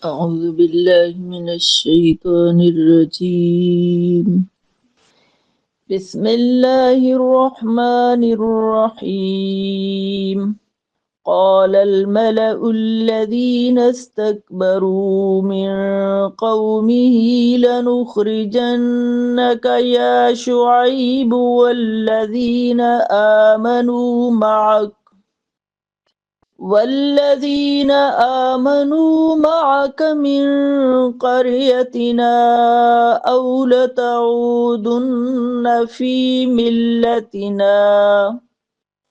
أعوذ بالله من الشيطان الرجيم. بسم الله الرحمن الرحيم. قال الملأ الذين استكبروا من قومه لنخرجنك يا شعيب والذين آمنوا معك من قريتنا أو لتعودن في ملتنا.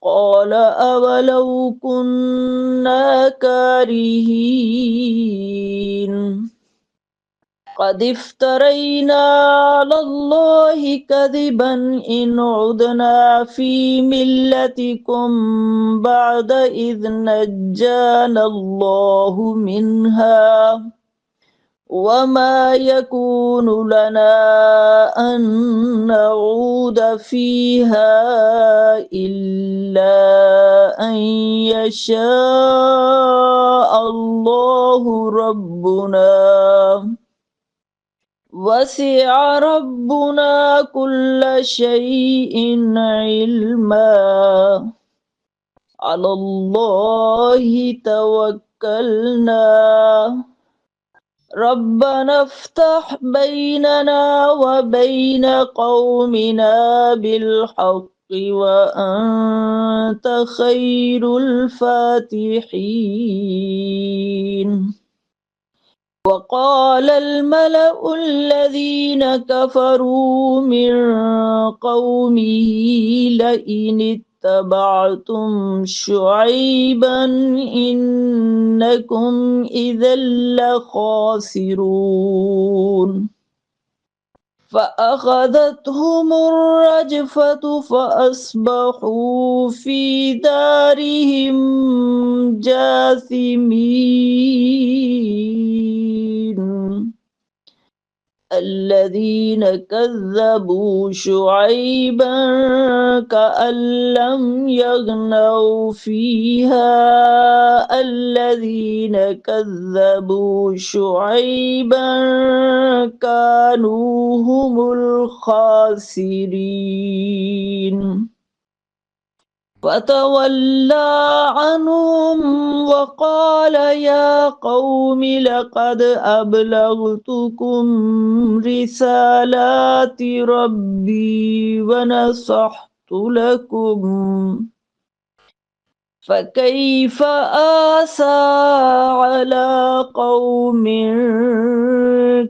قال أولو كنا كارهين. قد افترينا على الله كذبا إن عدنا في ملتكم بعد إذ نجانا الله منها وما يكون لنا أن نعود فيها إلا أن يشاء الله ربنا وسع ربنا كل شيء علما. على الله توكلنا. ربنا افتح بيننا وبين قومنا بالحق وأنت خير الفاتحين. وقال الملأ الذين كفروا من قومه لئن اتبعتم شعيبا إنكم إذا لخاسرون. فأخذتهم الرجفة فأصبحوا في دارهم جاثمين. الذين كذبوا شعيبا كأن لم يغنوا فيها. الذين كذبوا شعيبا كانوا هم الخاسرين. فتولى عنهم وقال يا قوم لقد أبلغتكم رسالات ربي ونصحت لكم فكيف آسى على قوم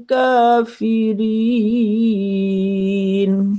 كافرين.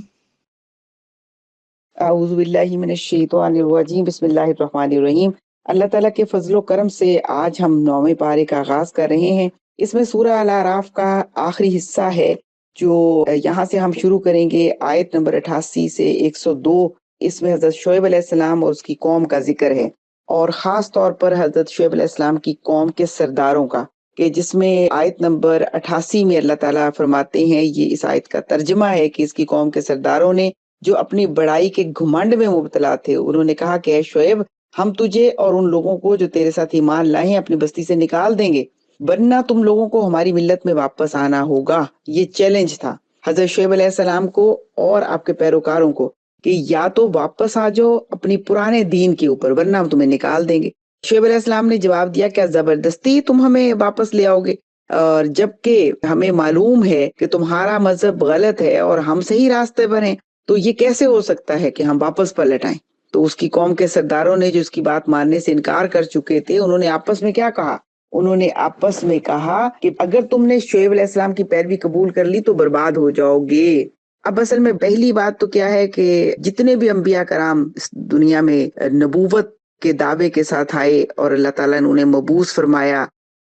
اعوذ باللہ من الشیطان الرجیم بسم اللہ الرحمن الرحیم۔ اللہ تعالیٰ کے فضل و کرم سے آج ہم 9ویں پارے کا آغاز کر رہے ہیں۔ اس میں سورہ الاعراف کا آخری حصہ ہے جو یہاں سے ہم شروع کریں گے آیت نمبر 88 سے 102۔ اس میں حضرت شعیب علیہ السلام اور اس کی قوم کا ذکر ہے، اور خاص طور پر حضرت شعیب علیہ السلام کی قوم کے سرداروں کا، کہ جس میں آیت نمبر 88 میں اللہ تعالیٰ فرماتے ہیں، یہ اس آیت کا ترجمہ ہے کہ اس کی قوم کے سرداروں نے جو اپنی بڑائی کے گھمنڈ میں مبتلا تھے، انہوں نے کہا کہ اے شعیب، ہم تجھے اور ان لوگوں کو جو تیرے ساتھ ایمان لائے ہیں اپنی بستی سے نکال دیں گے، ورنہ تم لوگوں کو ہماری ملت میں واپس آنا ہوگا۔ یہ چیلنج تھا حضرت شعیب علیہ السلام کو اور آپ کے پیروکاروں کو کہ یا تو واپس آ جاؤ اپنی پرانے دین کے اوپر، ورنہ ہم تمہیں نکال دیں گے۔ شعیب علیہ السلام نے جواب دیا، کیا زبردستی تم ہمیں واپس لے آؤ گے؟ اور جبکہ ہمیں معلوم ہے کہ تمہارا مذہب غلط ہے اور ہم صحیح راستے پر ہیں، تو یہ کیسے ہو سکتا ہے کہ ہم واپس پلٹ آئیں؟ تو اس کی قوم کے سرداروں نے جو اس کی بات ماننے سے انکار کر چکے تھے، انہوں نے آپس میں کیا کہا؟ انہوں نے آپس میں کہا کہ اگر تم نے شعیب علیہ السلام کی پیروی قبول کر لی تو برباد ہو جاؤ گے۔ اب اصل میں پہلی بات تو کیا ہے کہ جتنے بھی انبیاء کرام اس دنیا میں نبوت کے دعوے کے ساتھ آئے اور اللہ تعالیٰ نے انہیں مبعوث فرمایا،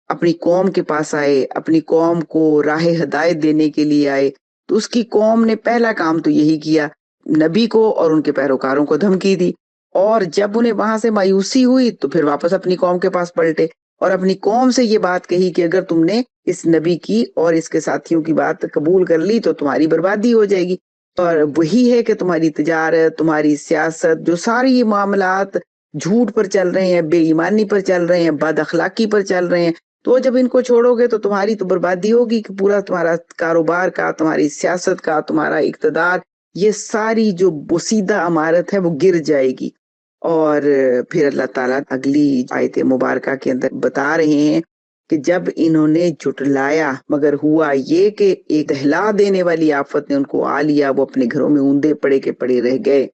اپنی قوم کے پاس آئے، اپنی قوم کو راہ ہدایت دینے کے لیے آئے، تو اس کی قوم نے پہلا کام تو یہی کیا، نبی کو اور ان کے پیروکاروں کو دھمکی دی، اور جب انہیں وہاں سے مایوسی ہوئی تو پھر واپس اپنی قوم کے پاس پلٹے اور اپنی قوم سے یہ بات کہی کہ اگر تم نے اس نبی کی اور اس کے ساتھیوں کی بات قبول کر لی تو تمہاری بربادی ہو جائے گی۔ اور وہی ہے کہ تمہاری تجارت، تمہاری سیاست، جو ساری یہ معاملات جھوٹ پر چل رہے ہیں، بے ایمانی پر چل رہے ہیں، بد اخلاقی پر چل رہے ہیں، تو جب ان کو چھوڑو گے تو تمہاری تو بربادی ہوگی کہ پورا تمہارا کاروبار کا، تمہاری سیاست کا، تمہارا اقتدار، یہ ساری جو بسیدہ عمارت ہے وہ گر جائے گی۔ اور پھر اللہ تعالیٰ اگلی آیت مبارکہ کے اندر بتا رہے ہیں کہ جب انہوں نے جھٹلایا مگر ہوا یہ کہ ایک دہلا دینے والی آفت نے ان کو آ لیا، وہ اپنے گھروں میں اوندے پڑے کے پڑے رہ گئے۔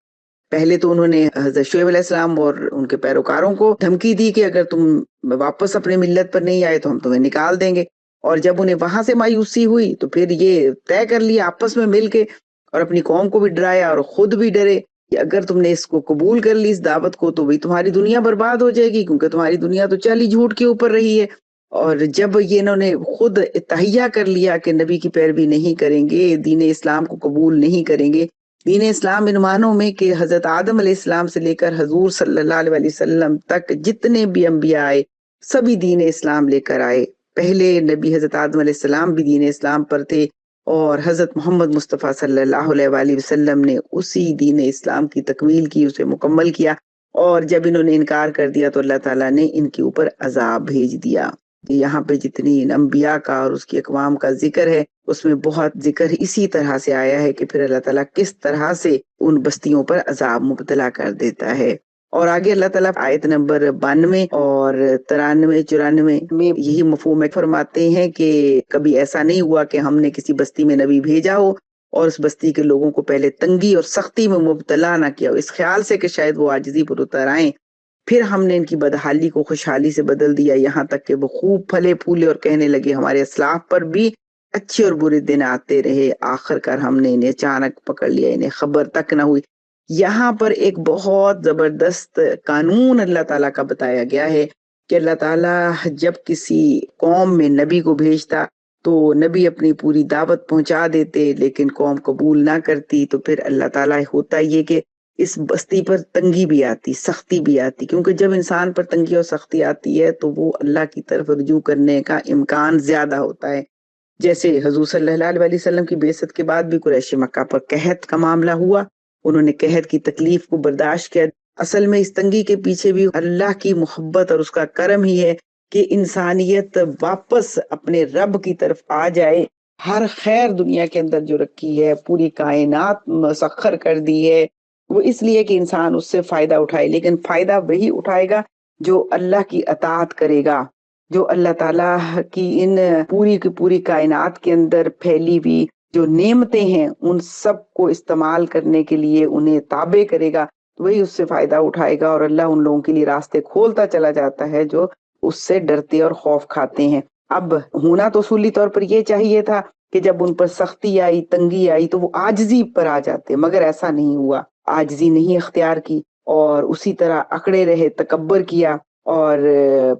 پہلے تو انہوں نے حضرت شعیب علیہ السلام اور ان کے پیروکاروں کو دھمکی دی کہ اگر تم واپس اپنے ملت پر نہیں آئے تو ہم تمہیں نکال دیں گے، اور جب انہیں وہاں سے مایوسی ہوئی تو پھر یہ طے کر لیا آپس میں مل کے، اور اپنی قوم کو بھی ڈرایا اور خود بھی ڈرے کہ اگر تم نے اس کو قبول کر لی، اس دعوت کو، تو بھی تمہاری دنیا برباد ہو جائے گی، کیونکہ تمہاری دنیا تو چل ہی جھوٹ کے اوپر رہی ہے۔ اور جب یہ انہوں نے خود تہیہ کر لیا کہ نبی کی پیروی نہیں کریں گے، دین اسلام کو قبول نہیں کریں گے، دین اسلام ان معنوں میں کہ حضرت آدم علیہ السلام سے لے کر حضور صلی اللہ علیہ وسلم تک جتنے بھی انبیاء آئے سبھی دین اسلام لے کر آئے۔ پہلے نبی حضرت آدم علیہ السلام بھی دین اسلام پر تھے، اور حضرت محمد مصطفیٰ صلی اللہ علیہ وآلہ وسلم نے اسی دین اسلام کی تکمیل کی، اسے مکمل کیا، اور جب انہوں نے انکار کر دیا تو اللہ تعالیٰ نے ان کے اوپر عذاب بھیج دیا۔ یہاں پہ جتنی انبیاء کا اور اس کی اقوام کا ذکر ہے اس میں بہت ذکر اسی طرح سے آیا ہے کہ پھر اللہ تعالیٰ کس طرح سے ان بستیوں پر عذاب مبتلا کر دیتا ہے۔ اور آگے اللہ تعالیٰ آیت نمبر 92 اور 93 94 میں یہی مفہوم فرماتے ہیں کہ کبھی ایسا نہیں ہوا کہ ہم نے کسی بستی میں نبی بھیجا ہو اور اس بستی کے لوگوں کو پہلے تنگی اور سختی میں مبتلا نہ کیا ہو، اس خیال سے کہ شاید وہ عاجزی پر اتر آئیں، پھر ہم نے ان کی بدحالی کو خوشحالی سے بدل دیا، یہاں تک کہ وہ خوب پھلے پھولے اور کہنے لگے ہمارے اسلاف پر بھی اچھے اور برے دن آتے رہے، آخر کار ہم نے انہیں اچانک پکڑ لیا، انہیں خبر تک نہ ہوئی۔ یہاں پر ایک بہت زبردست قانون اللہ تعالیٰ کا بتایا گیا ہے کہ اللہ تعالیٰ جب کسی قوم میں نبی کو بھیجتا تو نبی اپنی پوری دعوت پہنچا دیتے، لیکن قوم قبول نہ کرتی، تو پھر اللہ تعالیٰ ہوتا یہ کہ اس بستی پر تنگی بھی آتی، سختی بھی آتی، کیونکہ جب انسان پر تنگی اور سختی آتی ہے تو وہ اللہ کی طرف رجوع کرنے کا امکان زیادہ ہوتا ہے۔ جیسے حضور صلی اللہ علیہ وسلم کی بعثت کے بعد بھی قریش مکہ پر قحط کا معاملہ ہوا، انہوں نے قحط کی تکلیف کو برداشت کیا۔ اصل میں اس تنگی کے پیچھے بھی اللہ کی محبت اور اس کا کرم ہی ہے کہ انسانیت واپس اپنے رب کی طرف آ جائے۔ ہر خیر دنیا کے اندر جو رکھی ہے، پوری کائنات مسخر کر دی ہے، وہ اس لیے کہ انسان اس سے فائدہ اٹھائے، لیکن فائدہ وہی اٹھائے گا جو اللہ کی اطاعت کرے گا، جو اللہ تعالیٰ کی ان پوری کی پوری کائنات کے اندر پھیلی ہوئی جو نعمتیں ہیں ان سب کو استعمال کرنے کے لیے انہیں تابع کرے گا، تو وہی اس سے فائدہ اٹھائے گا، اور اللہ ان لوگوں کے لیے راستے کھولتا چلا جاتا ہے جو اس سے ڈرتے اور خوف کھاتے ہیں۔ اب ہونا تو اصولی طور پر یہ چاہیے تھا کہ جب ان پر سختی آئی، تنگی آئی، تو وہ عاجزی پر آ جاتے، مگر ایسا نہیں ہوا، عاجزی نہیں اختیار کی اور اسی طرح اکڑے رہے، تکبر کیا، اور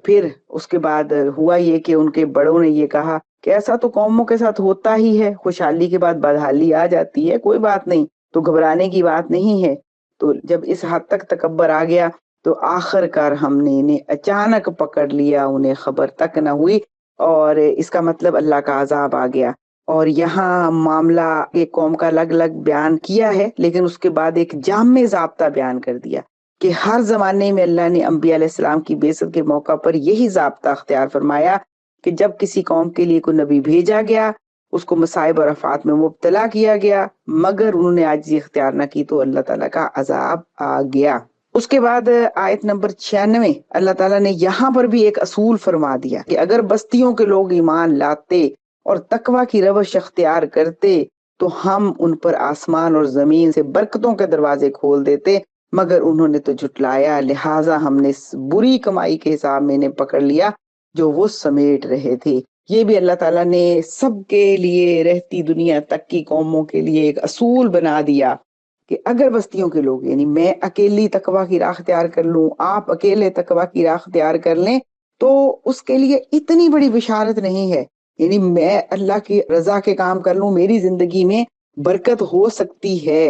پھر اس کے بعد ہوا یہ کہ ان کے بڑوں نے یہ کہا کہ ایسا تو قوموں کے ساتھ ہوتا ہی ہے، خوشحالی کے بعد بدحالی آ جاتی ہے، کوئی بات نہیں، تو گھبرانے کی بات نہیں ہے۔ تو جب اس حد تک تکبر آ گیا تو آخر کار ہم نے انہیں اچانک پکڑ لیا، انہیں خبر تک نہ ہوئی، اور اس کا مطلب اللہ کا عذاب آ گیا۔ اور یہاں معاملہ ایک قوم کا الگ الگ بیان کیا ہے، لیکن اس کے بعد ایک جامع ضابطہ بیان کر دیا کہ ہر زمانے میں اللہ نے انبیاء علیہ السلام کی بعثت کے موقع پر یہی ضابطہ اختیار فرمایا کہ جب کسی قوم کے لیے کوئی نبی بھیجا گیا، اس کو مصائب اور آفات میں مبتلا کیا گیا، مگر انہوں نے عاجزی اختیار نہ کی تو اللہ تعالیٰ کا عذاب آ گیا۔ اس کے بعد آیت نمبر 96 اللہ تعالیٰ نے یہاں پر بھی ایک اصول فرما دیا کہ اگر بستیوں کے لوگ ایمان لاتے اور تقوی کی روش اختیار کرتے تو ہم ان پر آسمان اور زمین سے برکتوں کے دروازے کھول دیتے، مگر انہوں نے تو جھٹلایا، لہٰذا ہم نے اس بری کمائی کے حساب میں انہیں پکڑ لیا جو وہ سمیٹ رہے تھے۔ یہ بھی اللہ تعالیٰ نے سب کے لیے، رہتی دنیا تک کی قوموں کے لیے ایک اصول بنا دیا کہ اگر بستیوں کے لوگ، یعنی میں اکیلی تقوی کی راہ اختیار کر لوں، آپ اکیلے تقوی کی راہ اختیار کر لیں، تو اس کے لیے اتنی بڑی بشارت نہیں ہے، یعنی میں اللہ کی رضا کے کام کر لوں، میری زندگی میں برکت ہو سکتی ہے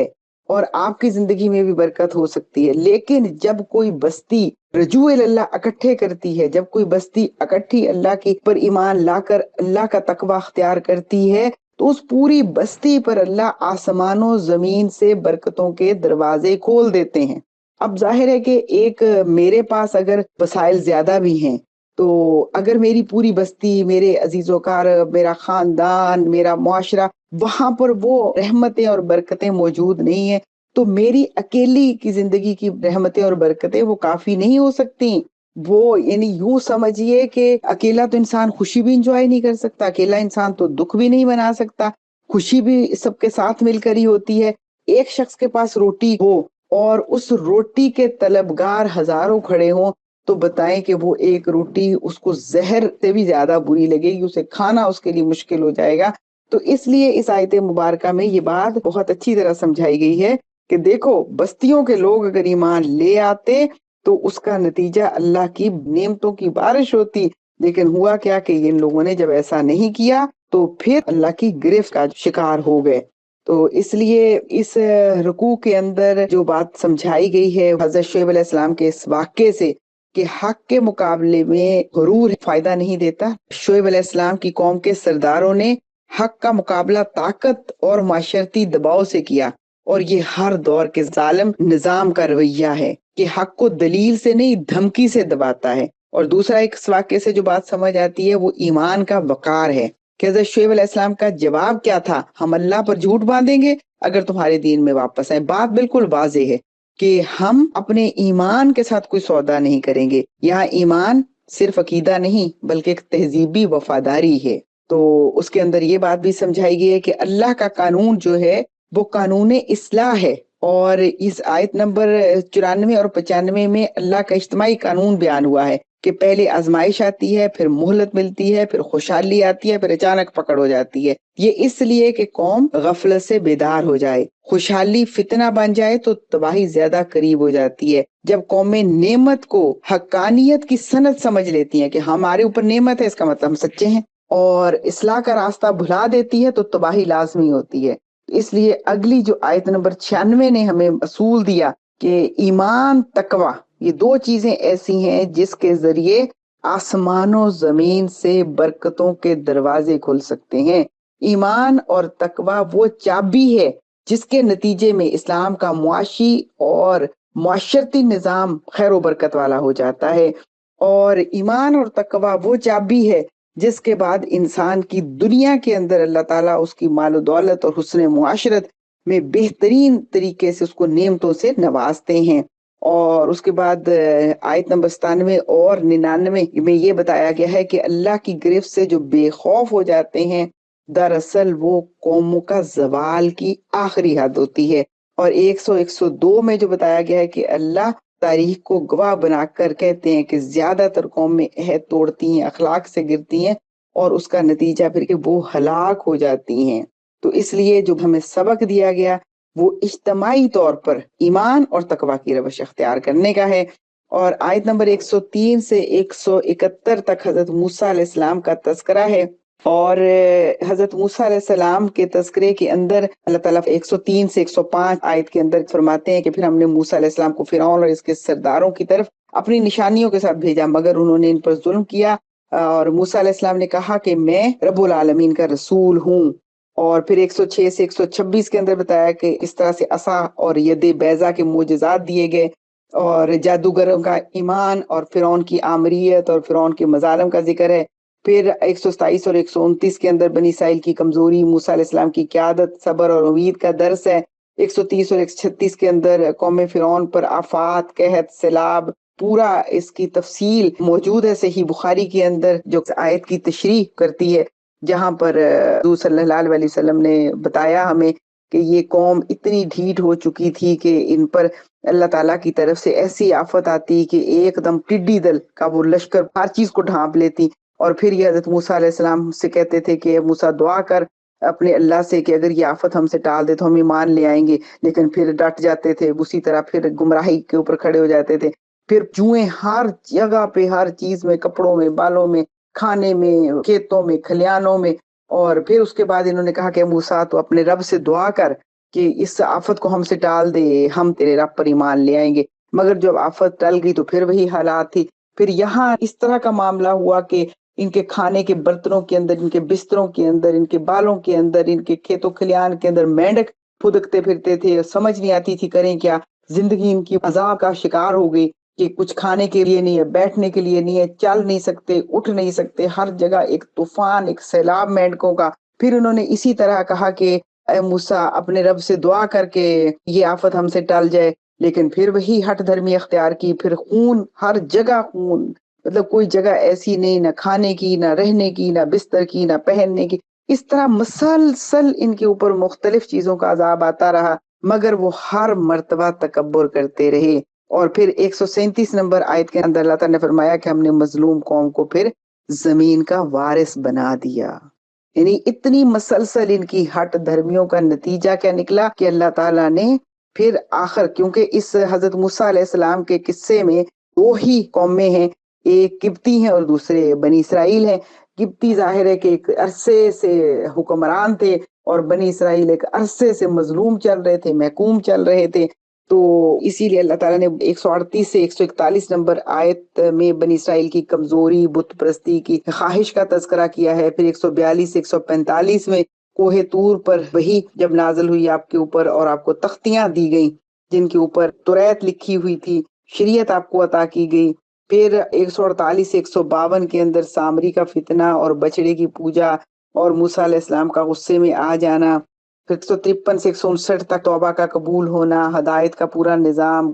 اور آپ کی زندگی میں بھی برکت ہو سکتی ہے، لیکن جب کوئی بستی رجوع اللہ اکٹھے کرتی ہے، جب کوئی بستی اکٹھی اللہ کی پر ایمان لا کر اللہ کا تقوی اختیار کرتی ہے، تو اس پوری بستی پر اللہ آسمان و زمین سے برکتوں کے دروازے کھول دیتے ہیں۔ اب ظاہر ہے کہ ایک میرے پاس اگر وسائل زیادہ بھی ہیں تو اگر میری پوری بستی، میرے عزیز و اقارب، میرا خاندان، میرا معاشرہ، وہاں پر وہ رحمتیں اور برکتیں موجود نہیں ہیں تو میری اکیلی کی زندگی کی رحمتیں اور برکتیں وہ کافی نہیں ہو سکتی۔ وہ یعنی یوں سمجھیے کہ اکیلا تو انسان خوشی بھی انجوائے نہیں کر سکتا، اکیلا انسان تو دکھ بھی نہیں بنا سکتا، خوشی بھی سب کے ساتھ مل کر ہی ہوتی ہے۔ ایک شخص کے پاس روٹی ہو اور اس روٹی کے طلبگار ہزاروں کھڑے ہوں تو بتائیں کہ وہ ایک روٹی اس کو زہر سے بھی زیادہ بری لگے گی، اسے کھانا اس کے لیے مشکل ہو جائے گا۔ تو اس لیے اس آیت مبارکہ میں یہ بات بہت اچھی طرح سمجھائی گئی ہے کہ دیکھو بستیوں کے لوگ اگر ایمان لے آتے تو اس کا نتیجہ اللہ کی نعمتوں کی بارش ہوتی، لیکن ہوا کیا کہ ان لوگوں نے جب ایسا نہیں کیا تو پھر اللہ کی گرفت کا شکار ہو گئے۔ تو اس لیے اس رکوع کے اندر جو بات سمجھائی گئی ہے حضرت شعیب علیہ السلام کے اس واقعے سے کہ حق کے مقابلے میں غرور فائدہ نہیں دیتا، شعیب علیہ السلام کی قوم کے سرداروں نے حق کا مقابلہ طاقت اور معاشرتی دباؤ سے کیا، اور یہ ہر دور کے ظالم نظام کا رویہ ہے کہ حق کو دلیل سے نہیں دھمکی سے دباتا ہے۔ اور دوسرا ایک واقعے سے جو بات سمجھ آتی ہے وہ ایمان کا وقار ہے کہ حضرت شعیب علیہ السلام کا جواب کیا تھا، ہم اللہ پر جھوٹ باندھیں گے اگر تمہارے دین میں واپس آئے۔ بات بالکل واضح ہے کہ ہم اپنے ایمان کے ساتھ کوئی سودا نہیں کریں گے۔ یہاں ایمان صرف عقیدہ نہیں بلکہ ایک تہذیبی وفاداری ہے۔ تو اس کے اندر یہ بات بھی سمجھائی گئی ہے کہ اللہ کا قانون جو ہے وہ قانون اصلاح ہے، اور اس آیت نمبر 94 اور 95 میں اللہ کا اجتماعی قانون بیان ہوا ہے کہ پہلے آزمائش آتی ہے، پھر مہلت ملتی ہے، پھر خوشحالی آتی ہے، پھر اچانک پکڑ ہو جاتی ہے۔ یہ اس لیے کہ قوم غفلت سے بیدار ہو جائے، خوشحالی فتنہ بن جائے تو تباہی زیادہ قریب ہو جاتی ہے۔ جب قومیں نعمت کو حقانیت کی سند سمجھ لیتی ہیں کہ ہمارے اوپر نعمت ہے اس کا مطلب ہم سچے ہیں، اور اصلاح کا راستہ بھلا دیتی ہے تو تباہی لازمی ہوتی ہے۔ اس لیے اگلی جو آیت نمبر 96 نے ہمیں اصول دیا کہ ایمان تقوی، یہ دو چیزیں ایسی ہیں جس کے ذریعے آسمان و زمین سے برکتوں کے دروازے کھل سکتے ہیں۔ ایمان اور تقوی وہ چابی ہے جس کے نتیجے میں اسلام کا معاشی اور معاشرتی نظام خیر و برکت والا ہو جاتا ہے، اور ایمان اور تقوی وہ چابی ہے جس کے بعد انسان کی دنیا کے اندر اللہ تعالیٰ اس کی مال و دولت اور حسن معاشرت میں بہترین طریقے سے اس کو نعمتوں سے نوازتے ہیں۔ اور اس کے بعد آیت نمبر 97 اور 99 میں یہ بتایا گیا ہے کہ اللہ کی گرفت سے جو بے خوف ہو جاتے ہیں دراصل وہ قوموں کا زوال کی آخری حد ہوتی ہے۔ اور 100 102 میں جو بتایا گیا ہے کہ اللہ تاریخ کو گواہ بنا کر کہتے ہیں کہ زیادہ تر قومیں عہد توڑتی ہیں، اخلاق سے گرتی ہیں، اور اس کا نتیجہ پھر کہ وہ ہلاک ہو جاتی ہیں۔ تو اس لیے جو ہمیں سبق دیا گیا وہ اجتماعی طور پر ایمان اور تقوی کی روش اختیار کرنے کا ہے۔ اور آیت نمبر 103 سے 171 تک حضرت موسیٰ علیہ السلام کا تذکرہ ہے، اور حضرت موسیٰ علیہ السلام کے تذکرے کے اندر اللہ تعالیٰ 103 سے 105 آیت کے اندر فرماتے ہیں کہ پھر ہم نے موسیٰ علیہ السلام کو فرعون اور اس کے سرداروں کی طرف اپنی نشانیوں کے ساتھ بھیجا مگر انہوں نے ان پر ظلم کیا، اور موسیٰ علیہ السلام نے کہا کہ میں رب العالمین کا رسول ہوں۔ اور پھر 106 سے 126 کے اندر بتایا کہ اس طرح سے عصا اور ید بیضا کے معجزات دیے گئے، اور جادوگروں کا ایمان اور فرعون کی آمریت اور فرعون کے مظالم کا ذکر ہے۔ پھر 127 اور 129 کے اندر بنی اسرائیل کی کمزوری، موسیٰ علیہ السلام کی قیادت، صبر اور امید کا درس ہے۔ 130 اور 136 کے اندر قوم فرعون پر آفات، قحط، سیلاب، پورا اس کی تفصیل موجود ہے صحیح بخاری کے اندر جو آیت کی تشریح کرتی ہے، جہاں پر حضور صلی اللہ علیہ وسلم نے بتایا ہمیں کہ یہ قوم اتنی ڈھیٹ ہو چکی تھی کہ ان پر اللہ تعالیٰ کی طرف سے ایسی آفت آتی کہ ایک دم ٹڈی دل کا وہ لشکر ہر چیز کو ڈھانپ لیتی، اور پھر یہ حضرت موسیٰ علیہ السلام سے کہتے تھے کہ موسیٰ دعا کر اپنے اللہ سے کہ اگر یہ آفت ہم سے ٹال دے تو ہم ایمان لے آئیں گے، لیکن پھر ڈٹ جاتے تھے، اسی طرح پھر گمراہی کے اوپر کھڑے ہو جاتے تھے۔ پھر جوئیں ہر جگہ پہ، ہر چیز میں، کپڑوں میں، بالوں میں، کھانے میں، کھیتوں میں، کھلیانوں میں۔ اور پھر اس کے بعد انہوں نے کہا کہ موسیٰ تو اپنے رب سے دعا کر کہ اس آفت کو ہم سے ٹال دے، ہم تیرے رب پر ایمان لے آئیں گے۔ مگر جب آفت ٹل گئی تو پھر وہی حالات تھی۔ پھر یہاں اس طرح کا معاملہ ہوا کہ ان کے کھانے کے برتنوں کے اندر، ان کے بستروں کے اندر، ان کے بالوں کے اندر، ان کے کھیتوں کھلیان کے اندر مینڈک پھدکتے پھرتے تھے، سمجھ نہیں آتی تھی کریں کیا، زندگی ان کی عذاب کا شکار ہو گئی۔ کہ کچھ کھانے کے لیے نہیں ہے، بیٹھنے کے لیے نہیں ہے، چل نہیں سکتے، اٹھ نہیں سکتے، ہر جگہ ایک طوفان، ایک سیلاب مینڈکوں کا۔ پھر انہوں نے اسی طرح کہا کہ اے موسیٰ اپنے رب سے دعا کر کے یہ آفت ہم سے ٹل جائے، لیکن پھر وہی ہٹ دھرمی اختیار کی، پھر خون، ہر جگہ خون، مطلب کوئی جگہ ایسی نہیں، نہ کھانے کی، نہ رہنے کی، نہ بستر کی، نہ پہننے کی۔ اس طرح مسلسل ان کے اوپر مختلف چیزوں کا عذاب آتا رہا، مگر وہ ہر مرتبہ تکبر کرتے رہے۔ اور پھر 137 نمبر آیت کے اندر اللہ تعالیٰ نے فرمایا کہ ہم نے مظلوم قوم کو پھر زمین کا وارث بنا دیا۔ یعنی اتنی مسلسل ان کی ہٹ دھرمیوں کا نتیجہ کیا نکلا کہ اللہ تعالیٰ نے پھر آخر، کیونکہ اس حضرت موسیٰ علیہ السلام کے قصے میں دو ہی قومیں ہیں، ایک قبطی ہیں اور دوسرے بنی اسرائیل ہیں۔ قبطی ظاہر ہے کہ ایک عرصے سے حکمران تھے، اور بنی اسرائیل ایک عرصے سے مظلوم چل رہے تھے، محکوم چل رہے تھے۔ تو اسی لیے اللہ تعالیٰ نے 138 سے 141 نمبر آیت میں بنی اسرائیل کی کمزوری، بت پرستی کی خواہش کا تذکرہ کیا ہے۔ پھر 142 سے 145 میں کوہ طور پر وہی جب نازل ہوئی آپ کے اوپر، اور آپ کو تختیاں دی گئیں جن کے اوپر توریت لکھی ہوئی تھی، شریعت آپ کو عطا کی گئی۔ پھر 148 سے 152 کے اندر سامری کا فتنہ اور بچڑے کی پوجا اور موسیٰ علیہ السلام کا غصے میں آ جانا۔ پھر 153 سے 159 تک توبہ کا قبول ہونا، ہدایت کا پورا نظام،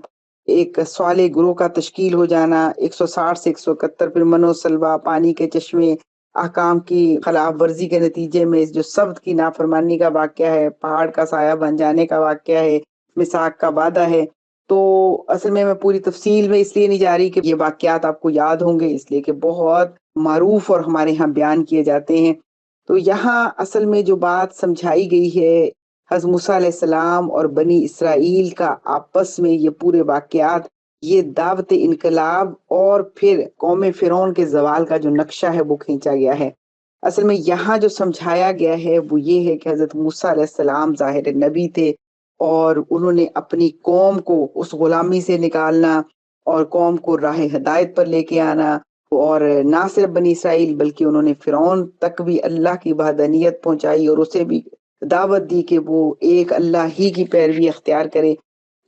ایک صالح گروہ کا تشکیل ہو جانا۔ 160 سے 171 پھر منو سلوا، پانی کے چشمے، احکام کی خلاف ورزی کے نتیجے میں جو سبت کی نافرمانی کا واقعہ ہے، پہاڑ کا سایہ بن جانے کا واقعہ ہے، میثاق کا وعدہ ہے۔ تو اصل میں پوری تفصیل میں اس لیے نہیں جا رہی کہ یہ واقعات آپ کو یاد ہوں گے، اس لیے کہ بہت معروف اور ہمارے ہاں بیان کیے جاتے ہیں۔ تو یہاں اصل میں جو بات سمجھائی گئی ہے، حضرت موسیٰ علیہ السلام اور بنی اسرائیل کا آپس میں یہ پورے واقعات، یہ دعوت انقلاب اور پھر قوم فرعون کے زوال کا جو نقشہ ہے وہ کھینچا گیا ہے۔ اصل میں یہاں جو سمجھایا گیا ہے وہ یہ ہے کہ حضرت موسیٰ علیہ السلام ظاہر نبی تھے، اور انہوں نے اپنی قوم کو اس غلامی سے نکالنا اور قوم کو راہ ہدایت پر لے کے آنا، اور نہ صرف بنی اسرائیل بلکہ انہوں نے فرعون تک بھی اللہ کی وحدانیت پہنچائی اور اسے بھی دعوت دی کہ وہ ایک اللہ ہی کی پیروی اختیار کرے۔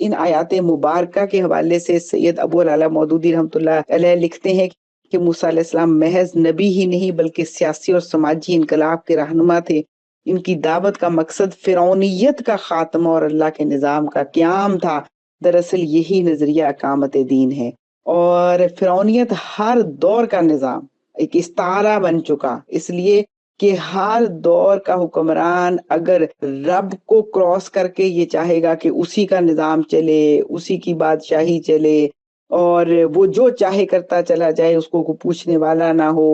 ان آیات مبارکہ کے حوالے سے سید ابو العلا مودودی رحمۃ اللہ علیہ لکھتے ہیں کہ موسیٰ علیہ السلام محض نبی ہی نہیں بلکہ سیاسی اور سماجی انقلاب کے رہنما تھے۔ ان کی دعوت کا مقصد فرعونیت کا خاتمہ اور اللہ کے نظام کا قیام تھا۔ دراصل یہی نظریہ اقامت دین ہے، اور فرعونیت ہر دور کا نظام ایک استعارہ بن چکا، اس لیے کہ ہر دور کا حکمران اگر رب کو کراس کر کے یہ چاہے گا کہ اسی کا نظام چلے، اسی کی بادشاہی چلے، اور وہ جو چاہے کرتا چلا جائے، اس کو کوئی پوچھنے والا نہ ہو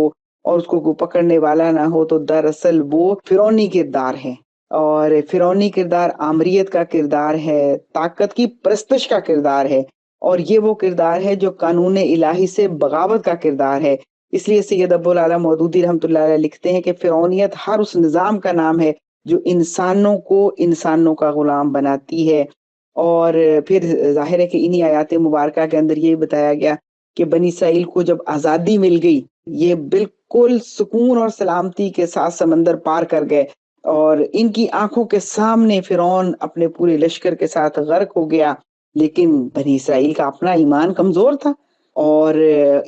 اور اس کو کوئی پکڑنے والا نہ ہو، تو دراصل وہ فرعونی کردار ہے۔ اور فرعونی کردار آمریت کا کردار ہے، طاقت کی پرستش کا کردار ہے، اور یہ وہ کردار ہے جو قانون الہی سے بغاوت کا کردار ہے۔ اس لیے سید ابو العلا مودودی رحمۃ اللہ علیہ لکھتے ہیں کہ فرعونیت ہر اس نظام کا نام ہے جو انسانوں کو انسانوں کا غلام بناتی ہے۔ اور پھر ظاہر ہے کہ انہی آیات مبارکہ کے اندر یہ بتایا گیا کہ بنی اسرائیل کو جب آزادی مل گئی، یہ بالکل سکون اور سلامتی کے ساتھ سمندر پار کر گئے، اور ان کی آنکھوں کے سامنے فرعون اپنے پورے لشکر کے ساتھ غرق ہو گیا۔ لیکن بنی اسرائیل کا اپنا ایمان کمزور تھا، اور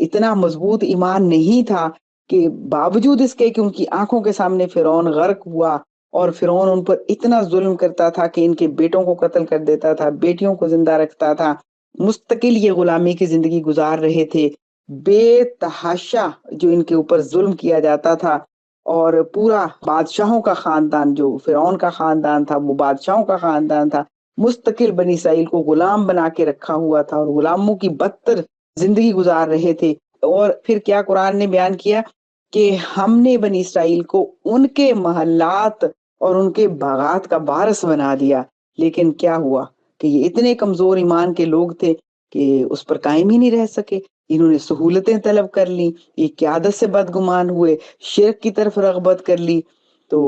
اتنا مضبوط ایمان نہیں تھا کہ باوجود اس کے کہ ان کی آنکھوں کے سامنے فرعون غرق ہوا، اور فرعون ان پر اتنا ظلم کرتا تھا کہ ان کے بیٹوں کو قتل کر دیتا تھا، بیٹیوں کو زندہ رکھتا تھا، مستقل یہ غلامی کی زندگی گزار رہے تھے، بے تحاشا جو ان کے اوپر ظلم کیا جاتا تھا، اور پورا بادشاہوں کا خاندان، جو فرعون کا خاندان تھا وہ بادشاہوں کا خاندان تھا، مستقل بنی اسرائیل کو غلام بنا کے رکھا ہوا تھا، اور غلاموں کی بدتر زندگی گزار رہے تھے۔ اور پھر کیا قرآن نے بیان کیا کہ ہم نے بنی اسرائیل کو ان کے محلات اور ان کے باغات کا وارث بنا دیا، لیکن کیا ہوا کہ یہ اتنے کمزور ایمان کے لوگ تھے کہ اس پر قائم ہی نہیں رہ سکے، انہوں نے سہولتیں طلب کر لی، یہ قیادت سے بدگمان ہوئے، شرک کی طرف رغبت کر لی۔ تو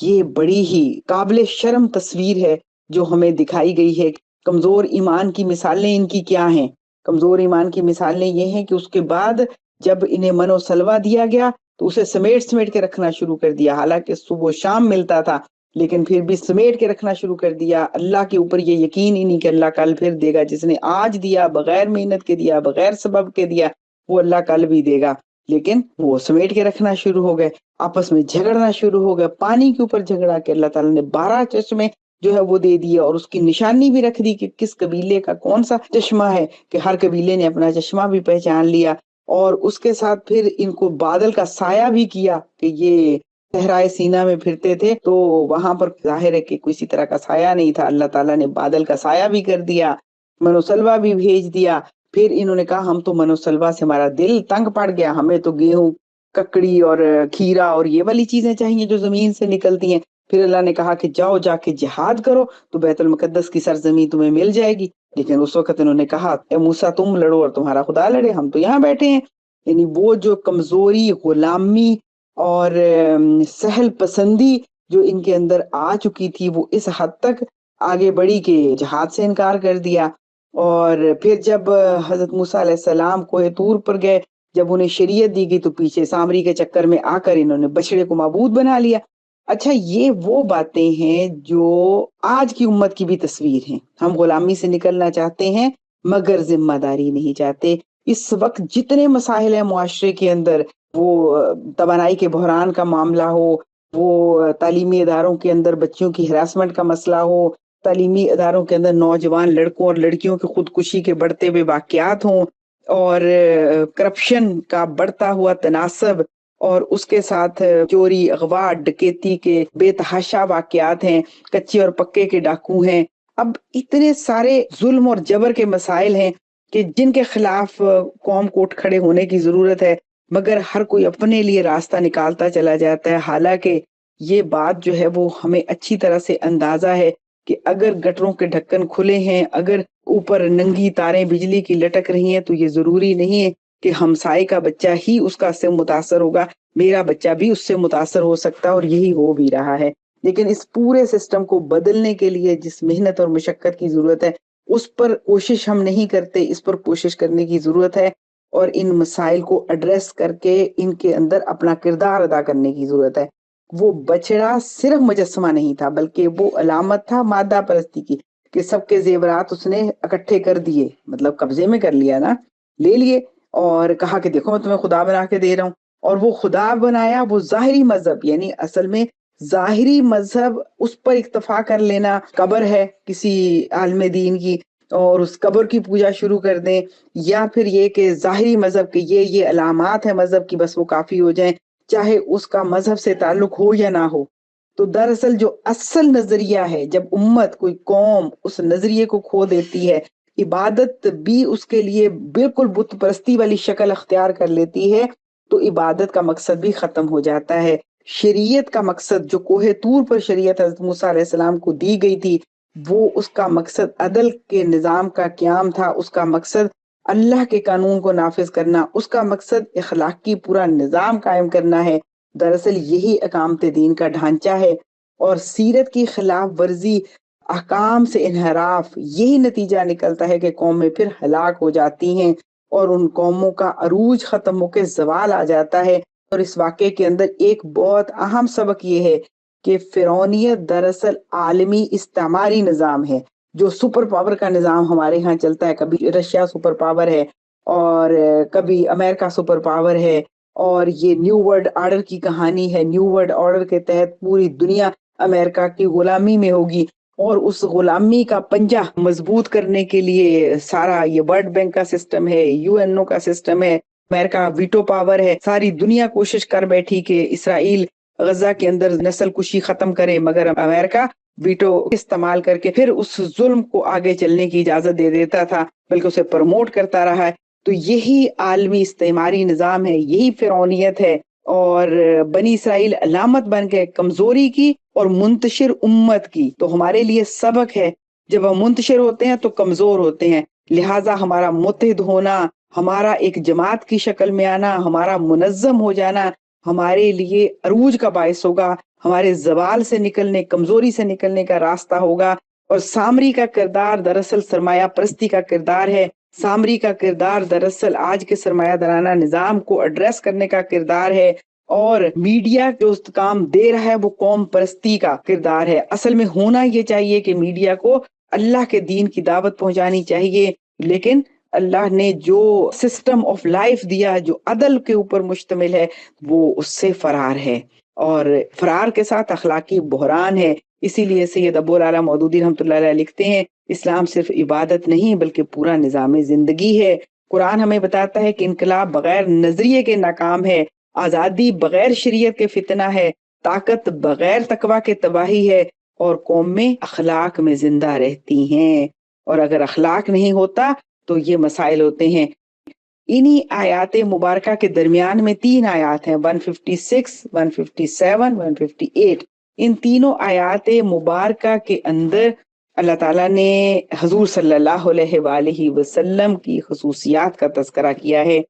یہ بڑی ہی قابل شرم تصویر ہے جو ہمیں دکھائی گئی ہے۔ کمزور ایمان کی مثالیں ان کی کیا ہیں؟ کمزور ایمان کی مثالیں یہ ہیں کہ اس کے بعد جب انہیں من و سلوہ دیا گیا تو اسے سمیٹ کے رکھنا شروع کر دیا، حالانکہ صبح و شام ملتا تھا، لیکن پھر بھی سمیٹ کے رکھنا شروع کر دیا. اللہ کے اوپر یہ یقین ہی نہیں کہ اللہ کل پھر دے گا. جس نے آج دیا، بغیر محنت کے دیا، بغیر سبب کے دیا، وہ اللہ کل بھی دے گا. لیکن وہ سمیٹ کے رکھنا شروع ہو گئے، آپس میں جھگڑنا شروع ہو گئے. پانی کے اوپر جھگڑا کہ اللہ تعالیٰ نے 12 چشمے جو ہے وہ دے دیے، اور اس کی نشانی بھی رکھ دی کہ کس قبیلے کا کون سا چشمہ ہے، کہ ہر قبیلے نے اپنا چشمہ بھی پہچان لیا. اور اس کے ساتھ پھر ان کو بادل کا سایہ بھی کیا کہ یہ صحرائے سینا میں پھرتے تھے تو وہاں پر ظاہر ہے کہ کسی طرح کا سایہ نہیں تھا. اللہ تعالیٰ نے بادل کا سایہ بھی کر دیا، من و سلوہ بھی بھیج دیا. پھر انہوں نے کہا ہم تو من و سلوہ سے ہمارا دل تنگ پڑ گیا، ہمیں تو گیہوں، ککڑی اور کھیرا اور یہ والی چیزیں چاہیے جو زمین سے نکلتی ہیں. پھر اللہ نے کہا کہ جاؤ جا کے جہاد کرو تو بیت المقدس کی سرزمین تمہیں مل جائے گی. لیکن اس وقت انہوں نے کہا اے موسیٰ تم لڑو اور تمہارا خدا لڑے، ہم تو یہاں بیٹھے ہیں. یعنی وہ جو کمزوری، غلامی اور سہل پسندی جو ان کے اندر آ چکی تھی وہ اس حد تک آگے بڑھی کہ جہاد سے انکار کر دیا. اور پھر جب حضرت موسیٰ علیہ السلام کوہ طور پر گئے، جب انہیں شریعت دی گئی تو پیچھے سامری کے چکر میں آ کر انہوں نے بچڑے کو معبود بنا لیا. اچھا، یہ وہ باتیں ہیں جو آج کی امت کی بھی تصویر ہیں. ہم غلامی سے نکلنا چاہتے ہیں مگر ذمہ داری نہیں چاہتے. اس وقت جتنے مسائل ہیں معاشرے کے اندر، وہ توانائی کے بحران کا معاملہ ہو، وہ تعلیمی اداروں کے اندر بچیوں کی ہراسمنٹ کا مسئلہ ہو، تعلیمی اداروں کے اندر نوجوان لڑکوں اور لڑکیوں کی خودکشی کے بڑھتے ہوئے واقعات ہوں، اور کرپشن کا بڑھتا ہوا تناسب، اور اس کے ساتھ چوری، اغوا، ڈکیتی کے بے تحاشا واقعات ہیں، کچے اور پکے کے ڈاکو ہیں. اب اتنے سارے ظلم اور جبر کے مسائل ہیں کہ جن کے خلاف قوم کو اٹھ کھڑے ہونے کی ضرورت ہے، مگر ہر کوئی اپنے لیے راستہ نکالتا چلا جاتا ہے. حالانکہ یہ بات جو ہے وہ ہمیں اچھی طرح سے اندازہ ہے کہ اگر گٹروں کے ڈھکن کھلے ہیں، اگر اوپر ننگی تاریں بجلی کی لٹک رہی ہیں، تو یہ ضروری نہیں ہے کہ ہمسائے کا بچہ ہی اس کا سے متاثر ہوگا، میرا بچہ بھی اس سے متاثر ہو سکتا ہے، اور یہی ہو بھی رہا ہے. لیکن اس پورے سسٹم کو بدلنے کے لیے جس محنت اور مشقت کی ضرورت ہے اس پر کوشش ہم نہیں کرتے. اس پر کوشش کرنے کی ضرورت ہے، اور ان مسائل کو ایڈریس کر کے ان کے اندر اپنا کردار ادا کرنے کی ضرورت ہے. وہ بچڑا صرف مجسمہ نہیں تھا بلکہ وہ علامت تھا مادہ پرستی کی، کہ سب کے زیورات اس نے اکٹھے کر دیے، مطلب قبضے میں کر لیا نا، لے لیے، اور کہا کہ دیکھو میں تمہیں خدا بنا کے دے رہا ہوں. اور وہ خدا بنایا وہ ظاہری مذہب، یعنی اصل میں ظاہری مذہب اس پر اکتفا کر لینا، قبر ہے کسی عالم دین کی اور اس قبر کی پوجا شروع کر دیں، یا پھر یہ کہ ظاہری مذہب کے یہ علامات ہیں مذہب کی، بس وہ کافی ہو جائیں، چاہے اس کا مذہب سے تعلق ہو یا نہ ہو. تو دراصل جو اصل نظریہ ہے، جب امت، کوئی قوم اس نظریے کو کھو دیتی ہے، عبادت بھی اس کے لیے بالکل بت پرستی والی شکل اختیار کر لیتی ہے، تو عبادت کا مقصد بھی ختم ہو جاتا ہے. شریعت کا مقصد جو کوہ طور پر شریعت حضرت موسیٰ علیہ السلام کو دی گئی تھی، وہ اس کا مقصد عدل کے نظام کا قیام تھا، اس کا مقصد اللہ کے قانون کو نافذ کرنا، اس کا مقصد اخلاقی پورا نظام قائم کرنا ہے. دراصل یہی اقامت دین کا ڈھانچہ ہے، اور سیرت کی خلاف ورزی، احکام سے انحراف، یہی نتیجہ نکلتا ہے کہ قومیں پھر ہلاک ہو جاتی ہیں، اور ان قوموں کا عروج ختم ہو کے زوال آ جاتا ہے. اور اس واقعے کے اندر ایک بہت اہم سبق یہ ہے کہ فرعونیت دراصل عالمی استعماری نظام ہے. جو سپر پاور کا نظام ہمارے ہاں چلتا ہے، کبھی رشیا سپر پاور ہے اور کبھی امریکہ سپر پاور ہے، اور یہ نیو ورلڈ آرڈر کی کہانی ہے. نیو ورلڈ آرڈر کے تحت پوری دنیا امریکہ کی غلامی میں ہوگی، اور اس غلامی کا پنجہ مضبوط کرنے کے لیے سارا یہ ورلڈ بینک کا سسٹم ہے، یو این او کا سسٹم ہے، امریکہ ویٹو پاور ہے. ساری دنیا کوشش کر بیٹھی کہ اسرائیل غزہ کے اندر نسل کشی ختم کرے، مگر امریکہ ویٹو استعمال کر کے پھر اس ظلم کو آگے چلنے کی اجازت دے دیتا تھا، بلکہ اسے پروموٹ کرتا رہا ہے. تو یہی عالمی استعماری نظام ہے، یہی فرعونیت ہے. اور بنی اسرائیل علامت بن گئے کمزوری کی اور منتشر امت کی. تو ہمارے لیے سبق ہے، جب ہم منتشر ہوتے ہیں تو کمزور ہوتے ہیں، لہٰذا ہمارا متحد ہونا، ہمارا ایک جماعت کی شکل میں آنا، ہمارا منظم ہو جانا ہمارے لیے عروج کا باعث ہوگا، ہمارے زوال سے نکلنے، کمزوری سے نکلنے کا راستہ ہوگا. اور سامری کا کردار دراصل سرمایہ پرستی کا کردار ہے. سامری کا کردار دراصل آج کے سرمایہ دارانہ نظام کو ایڈریس کرنے کا کردار ہے. اور میڈیا جو کام دے رہا ہے وہ قوم پرستی کا کردار ہے۔ اصل میں ہونا یہ چاہیے کہ میڈیا کو اللہ کے دین کی دعوت پہنچانی چاہیے، لیکن اللہ نے جو سسٹم آف لائف دیا جو عدل کے اوپر مشتمل ہے وہ اس سے فرار ہے، اور فرار کے ساتھ اخلاقی بحران ہے۔ اسی لیے سید ابو العلا مودودی رحمۃ اللہ علیہ لکھتے ہیں اسلام صرف عبادت نہیں بلکہ پورا نظام زندگی ہے۔ قرآن ہمیں بتاتا ہے کہ انقلاب بغیر نظریے کے ناکام ہے، آزادی بغیر شریعت کے فتنہ ہے، طاقت بغیر تقوی کے تباہی ہے، اور قومیں اخلاق میں زندہ رہتی ہیں، اور اگر اخلاق نہیں ہوتا تو یہ مسائل ہوتے ہیں۔ انہی آیات مبارکہ کے درمیان میں 3 آیات ہیں، 156، 157، 158۔ ان تینوں آیات مبارکہ کے اندر اللہ تعالیٰ نے حضور صلی اللہ علیہ وآلہ وسلم کی خصوصیات کا تذکرہ کیا ہے۔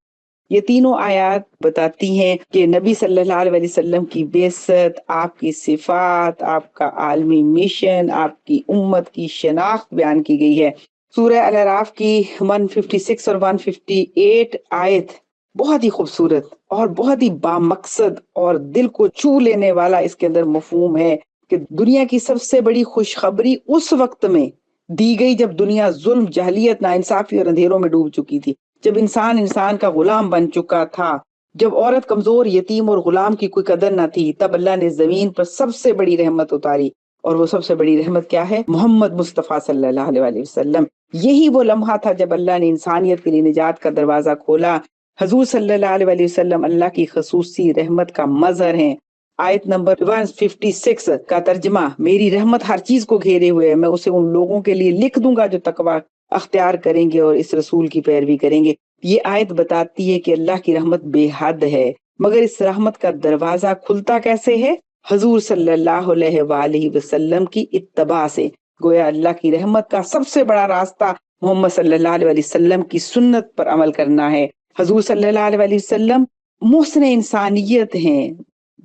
یہ تینوں آیات بتاتی ہیں کہ نبی صلی اللہ علیہ وسلم کی بعثت، آپ کی صفات، آپ کا عالمی مشن، آپ کی امت کی شناخت بیان کی گئی ہے۔ سورہ الاعراف کی 156 اور 158 آیت بہت ہی خوبصورت اور بہت ہی بامقصد اور دل کو چھو لینے والا اس کے اندر مفہوم ہے کہ دنیا کی سب سے بڑی خوشخبری اس وقت میں دی گئی جب دنیا ظلم، جہلیت، ناانصافی اور اندھیروں میں ڈوب چکی تھی، جب انسان کا غلام بن چکا تھا، جب عورت، کمزور، یتیم اور غلام کی کوئی قدر نہ تھی، تب اللہ نے زمین پر سب سے بڑی رحمت اتاری، اور وہ سب سے بڑی رحمت کیا ہے؟ محمد مصطفیٰ صلی اللہ علیہ وسلم۔ یہی وہ لمحہ تھا جب اللہ نے انسانیت کے لیے نجات کا دروازہ کھولا۔ حضور صلی اللہ علیہ وسلم اللہ کی خصوصی رحمت کا مظہر ہیں۔ آیت نمبر 156 کا ترجمہ، میری رحمت ہر چیز کو گھیرے ہوئے ہے، میں اسے ان لوگوں کے لیے لکھ دوں گا جو تقوی اختیار کریں گے اور اس رسول کی پیروی کریں گے۔ یہ آیت بتاتی ہے کہ اللہ کی رحمت بے حد ہے، مگر اس رحمت کا دروازہ کھلتا کیسے ہے؟ حضور صلی اللہ علیہ وآلہ وسلم کی اتباع سے۔ گویا اللہ کی رحمت کا سب سے بڑا راستہ محمد صلی اللہ علیہ وسلم کی سنت پر عمل کرنا ہے۔ حضور صلی اللہ علیہ وسلم محسن انسانیت ہیں۔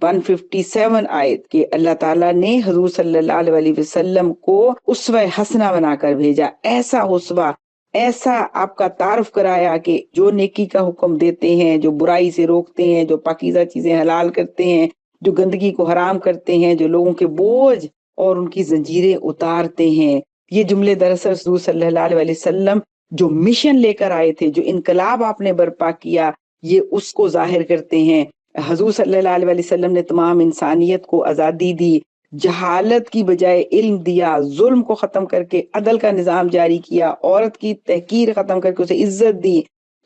157 آیت کہ اللہ تعالیٰ نے حضور صلی اللہ علیہ وسلم کو اسوہ حسنہ بنا کر بھیجا، ایسا اسوہ، ایسا آپ کا تعارف کرایا کہ جو نیکی کا حکم دیتے ہیں، جو برائی سے روکتے ہیں، جو پاکیزہ چیزیں حلال کرتے ہیں، جو گندگی کو حرام کرتے ہیں، جو لوگوں کے بوجھ اور ان کی زنجیریں اتارتے ہیں۔ یہ جملے دراصل حضور صلی اللہ علیہ وسلم جو مشن لے کر آئے تھے، جو انقلاب آپ نے برپا کیا، یہ اس کو ظاہر کرتے ہیں۔ حضور صلی اللہ علیہ وسلم نے تمام انسانیت کو آزادی دی، جہالت کی بجائے علم دیا، ظلم کو ختم کر کے عدل کا نظام جاری کیا، عورت کی تحقیر ختم کر کے اسے عزت دی،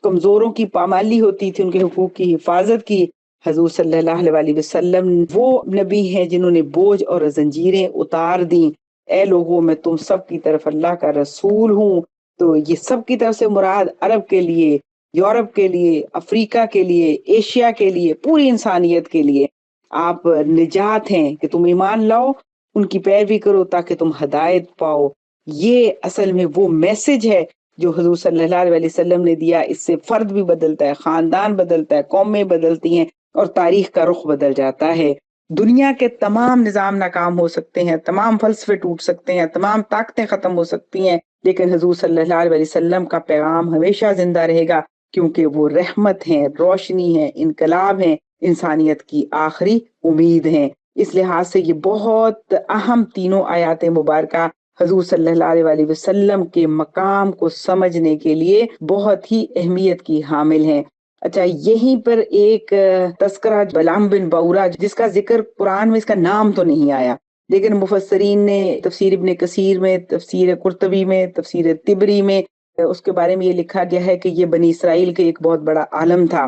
کمزوروں کی پامالی ہوتی تھی ان کے حقوق کی حفاظت کی۔ حضور صلی اللہ علیہ وسلم وہ نبی ہیں جنہوں نے بوجھ اور زنجیریں اتار دیں۔ اے لوگوں، میں تم سب کی طرف اللہ کا رسول ہوں۔ تو یہ سب کی طرف سے مراد عرب کے لیے، یورپ کے لیے، افریقہ کے لیے، ایشیا کے لیے، پوری انسانیت کے لیے آپ نجات ہیں کہ تم ایمان لاؤ، ان کی پیروی کرو تاکہ تم ہدایت پاؤ۔ یہ اصل میں وہ میسج ہے جو حضور صلی اللہ علیہ وسلم نے دیا۔ اس سے فرد بھی بدلتا ہے، خاندان بدلتا ہے، قومیں بدلتی ہیں، اور تاریخ کا رخ بدل جاتا ہے۔ دنیا کے تمام نظام ناکام ہو سکتے ہیں، تمام فلسفے ٹوٹ سکتے ہیں، تمام طاقتیں ختم ہو سکتی ہیں، لیکن حضور صلی اللہ علیہ وسلم کا پیغام ہمیشہ زندہ رہے گا، کیونکہ وہ رحمت ہیں، روشنی ہے، انقلاب ہیں، انسانیت کی آخری امید ہیں۔ اس لحاظ سے یہ بہت اہم تینوں آیات مبارکہ حضور صلی اللہ علیہ وسلم کے مقام کو سمجھنے کے لیے بہت ہی اہمیت کی حامل ہیں۔ اچھا، یہیں پر ایک تذکرہ بلعام بن بعورہ جس کا ذکر قرآن میں، اس کا نام تو نہیں آیا، لیکن مفسرین نے تفسیر ابن کثیر میں، تفسیر قرطبی میں، تفسیر طبری میں اس کے بارے میں یہ لکھا گیا ہے کہ یہ بنی اسرائیل کے ایک بہت بڑا عالم تھا،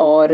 اور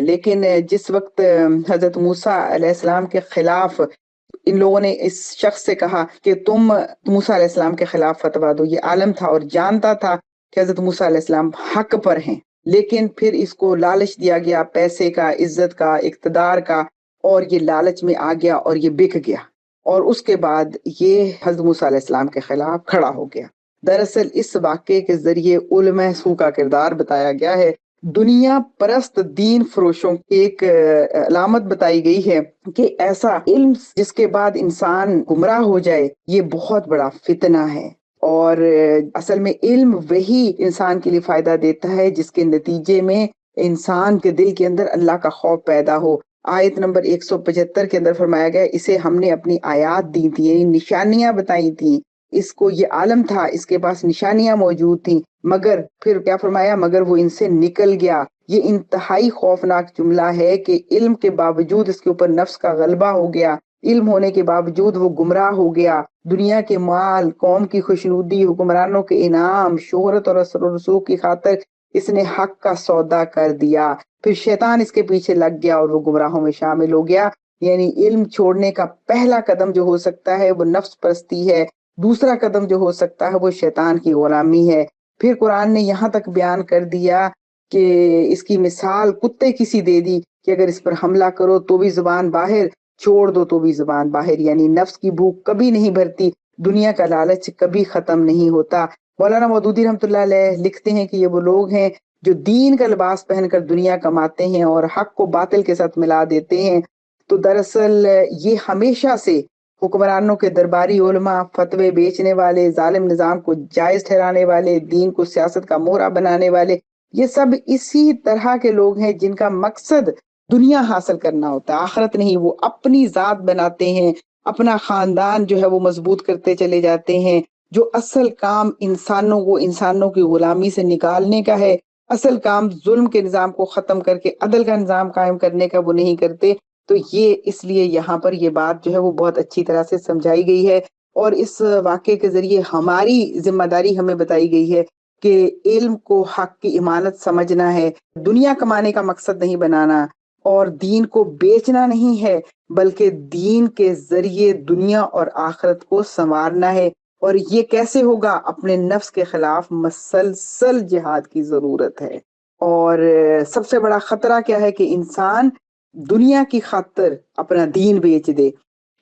لیکن جس وقت حضرت موسیٰ علیہ السلام کے خلاف ان لوگوں نے اس شخص سے کہا کہ تم موسیٰ علیہ السلام کے خلاف فتویٰ دو، یہ عالم تھا اور جانتا تھا کہ حضرت موسیٰ علیہ السلام حق پر ہیں، لیکن پھر اس کو لالچ دیا گیا، پیسے کا، عزت کا، اقتدار کا، اور یہ لالچ میں آ گیا اور یہ بک گیا، اور اس کے بعد یہ حضرت موسیٰ علیہ السلام کے خلاف کھڑا ہو گیا۔ دراصل اس واقعے کے ذریعے علماء سوء کا کردار بتایا گیا ہے۔ دنیا پرست دین فروشوں کی ایک علامت بتائی گئی ہے کہ ایسا علم جس کے بعد انسان گمراہ ہو جائے، یہ بہت بڑا فتنہ ہے، اور اصل میں علم وہی انسان کے لیے فائدہ دیتا ہے جس کے نتیجے میں انسان کے دل کے اندر اللہ کا خوف پیدا ہو۔ آیت نمبر 175 کے اندر فرمایا گیا اسے ہم نے اپنی آیات دی تھی، یعنی نشانیاں بتائی تھی، اس کو یہ عالم تھا، اس کے پاس نشانیاں موجود تھیں، مگر پھر کیا فرمایا، مگر وہ ان سے نکل گیا۔ یہ انتہائی خوفناک جملہ ہے کہ علم کے باوجود اس کے اوپر نفس کا غلبہ ہو گیا، علم ہونے کے باوجود وہ گمراہ ہو گیا، دنیا کے مال، قوم کی خوشنودی، حکمرانوں کے انعام، شہرت اور اثر و رسوخ کی خاطر اس نے حق کا سودا کر دیا، پھر شیطان اس کے پیچھے لگ گیا اور وہ گمراہوں میں شامل ہو گیا۔ یعنی علم چھوڑنے کا پہلا قدم جو ہو سکتا ہے وہ نفس پرستی ہے، دوسرا قدم جو ہو سکتا ہے وہ شیطان کی غلامی ہے۔ پھر قرآن نے یہاں تک بیان کر دیا کہ اس کی مثال کتے کی سی دے دی کہ اگر اس پر حملہ کرو تو بھی زبان باہر، چھوڑ دو تو بھی زبان باہر، یعنی نفس کی بھوک کبھی نہیں بھرتی، دنیا کا لالچ کبھی ختم نہیں ہوتا۔ مولانا مودودی رحمۃ اللہ علیہ لکھتے ہیں کہ یہ وہ لوگ ہیں جو دین کا لباس پہن کر دنیا کماتے ہیں اور حق کو باطل کے ساتھ ملا دیتے ہیں۔ تو دراصل یہ ہمیشہ سے حکمرانوں کے درباری علماء، فتوے بیچنے والے، ظالم نظام کو جائز ٹھہرانے والے، دین کو سیاست کا مہرہ بنانے والے، یہ سب اسی طرح کے لوگ ہیں جن کا مقصد دنیا حاصل کرنا ہوتا ہے، آخرت نہیں۔ وہ اپنی ذات بناتے ہیں، اپنا خاندان جو ہے وہ مضبوط کرتے چلے جاتے ہیں۔ جو اصل کام انسانوں کی غلامی سے نکالنے کا ہے، اصل کام ظلم کے نظام کو ختم کر کے عدل کا نظام قائم کرنے کا، وہ نہیں کرتے۔ تو یہ اس لیے یہاں پر یہ بات جو ہے وہ بہت اچھی طرح سے سمجھائی گئی ہے، اور اس واقعے کے ذریعے ہماری ذمہ داری ہمیں بتائی گئی ہے کہ علم کو حق کی امانت سمجھنا ہے، دنیا کمانے کا مقصد نہیں بنانا، اور دین کو بیچنا نہیں ہے، بلکہ دین کے ذریعے دنیا اور آخرت کو سنوارنا ہے۔ اور یہ کیسے ہوگا؟ اپنے نفس کے خلاف مسلسل جہاد کی ضرورت ہے۔ اور سب سے بڑا خطرہ کیا ہے کہ انسان دنیا کی خاطر اپنا دین بیچ دے،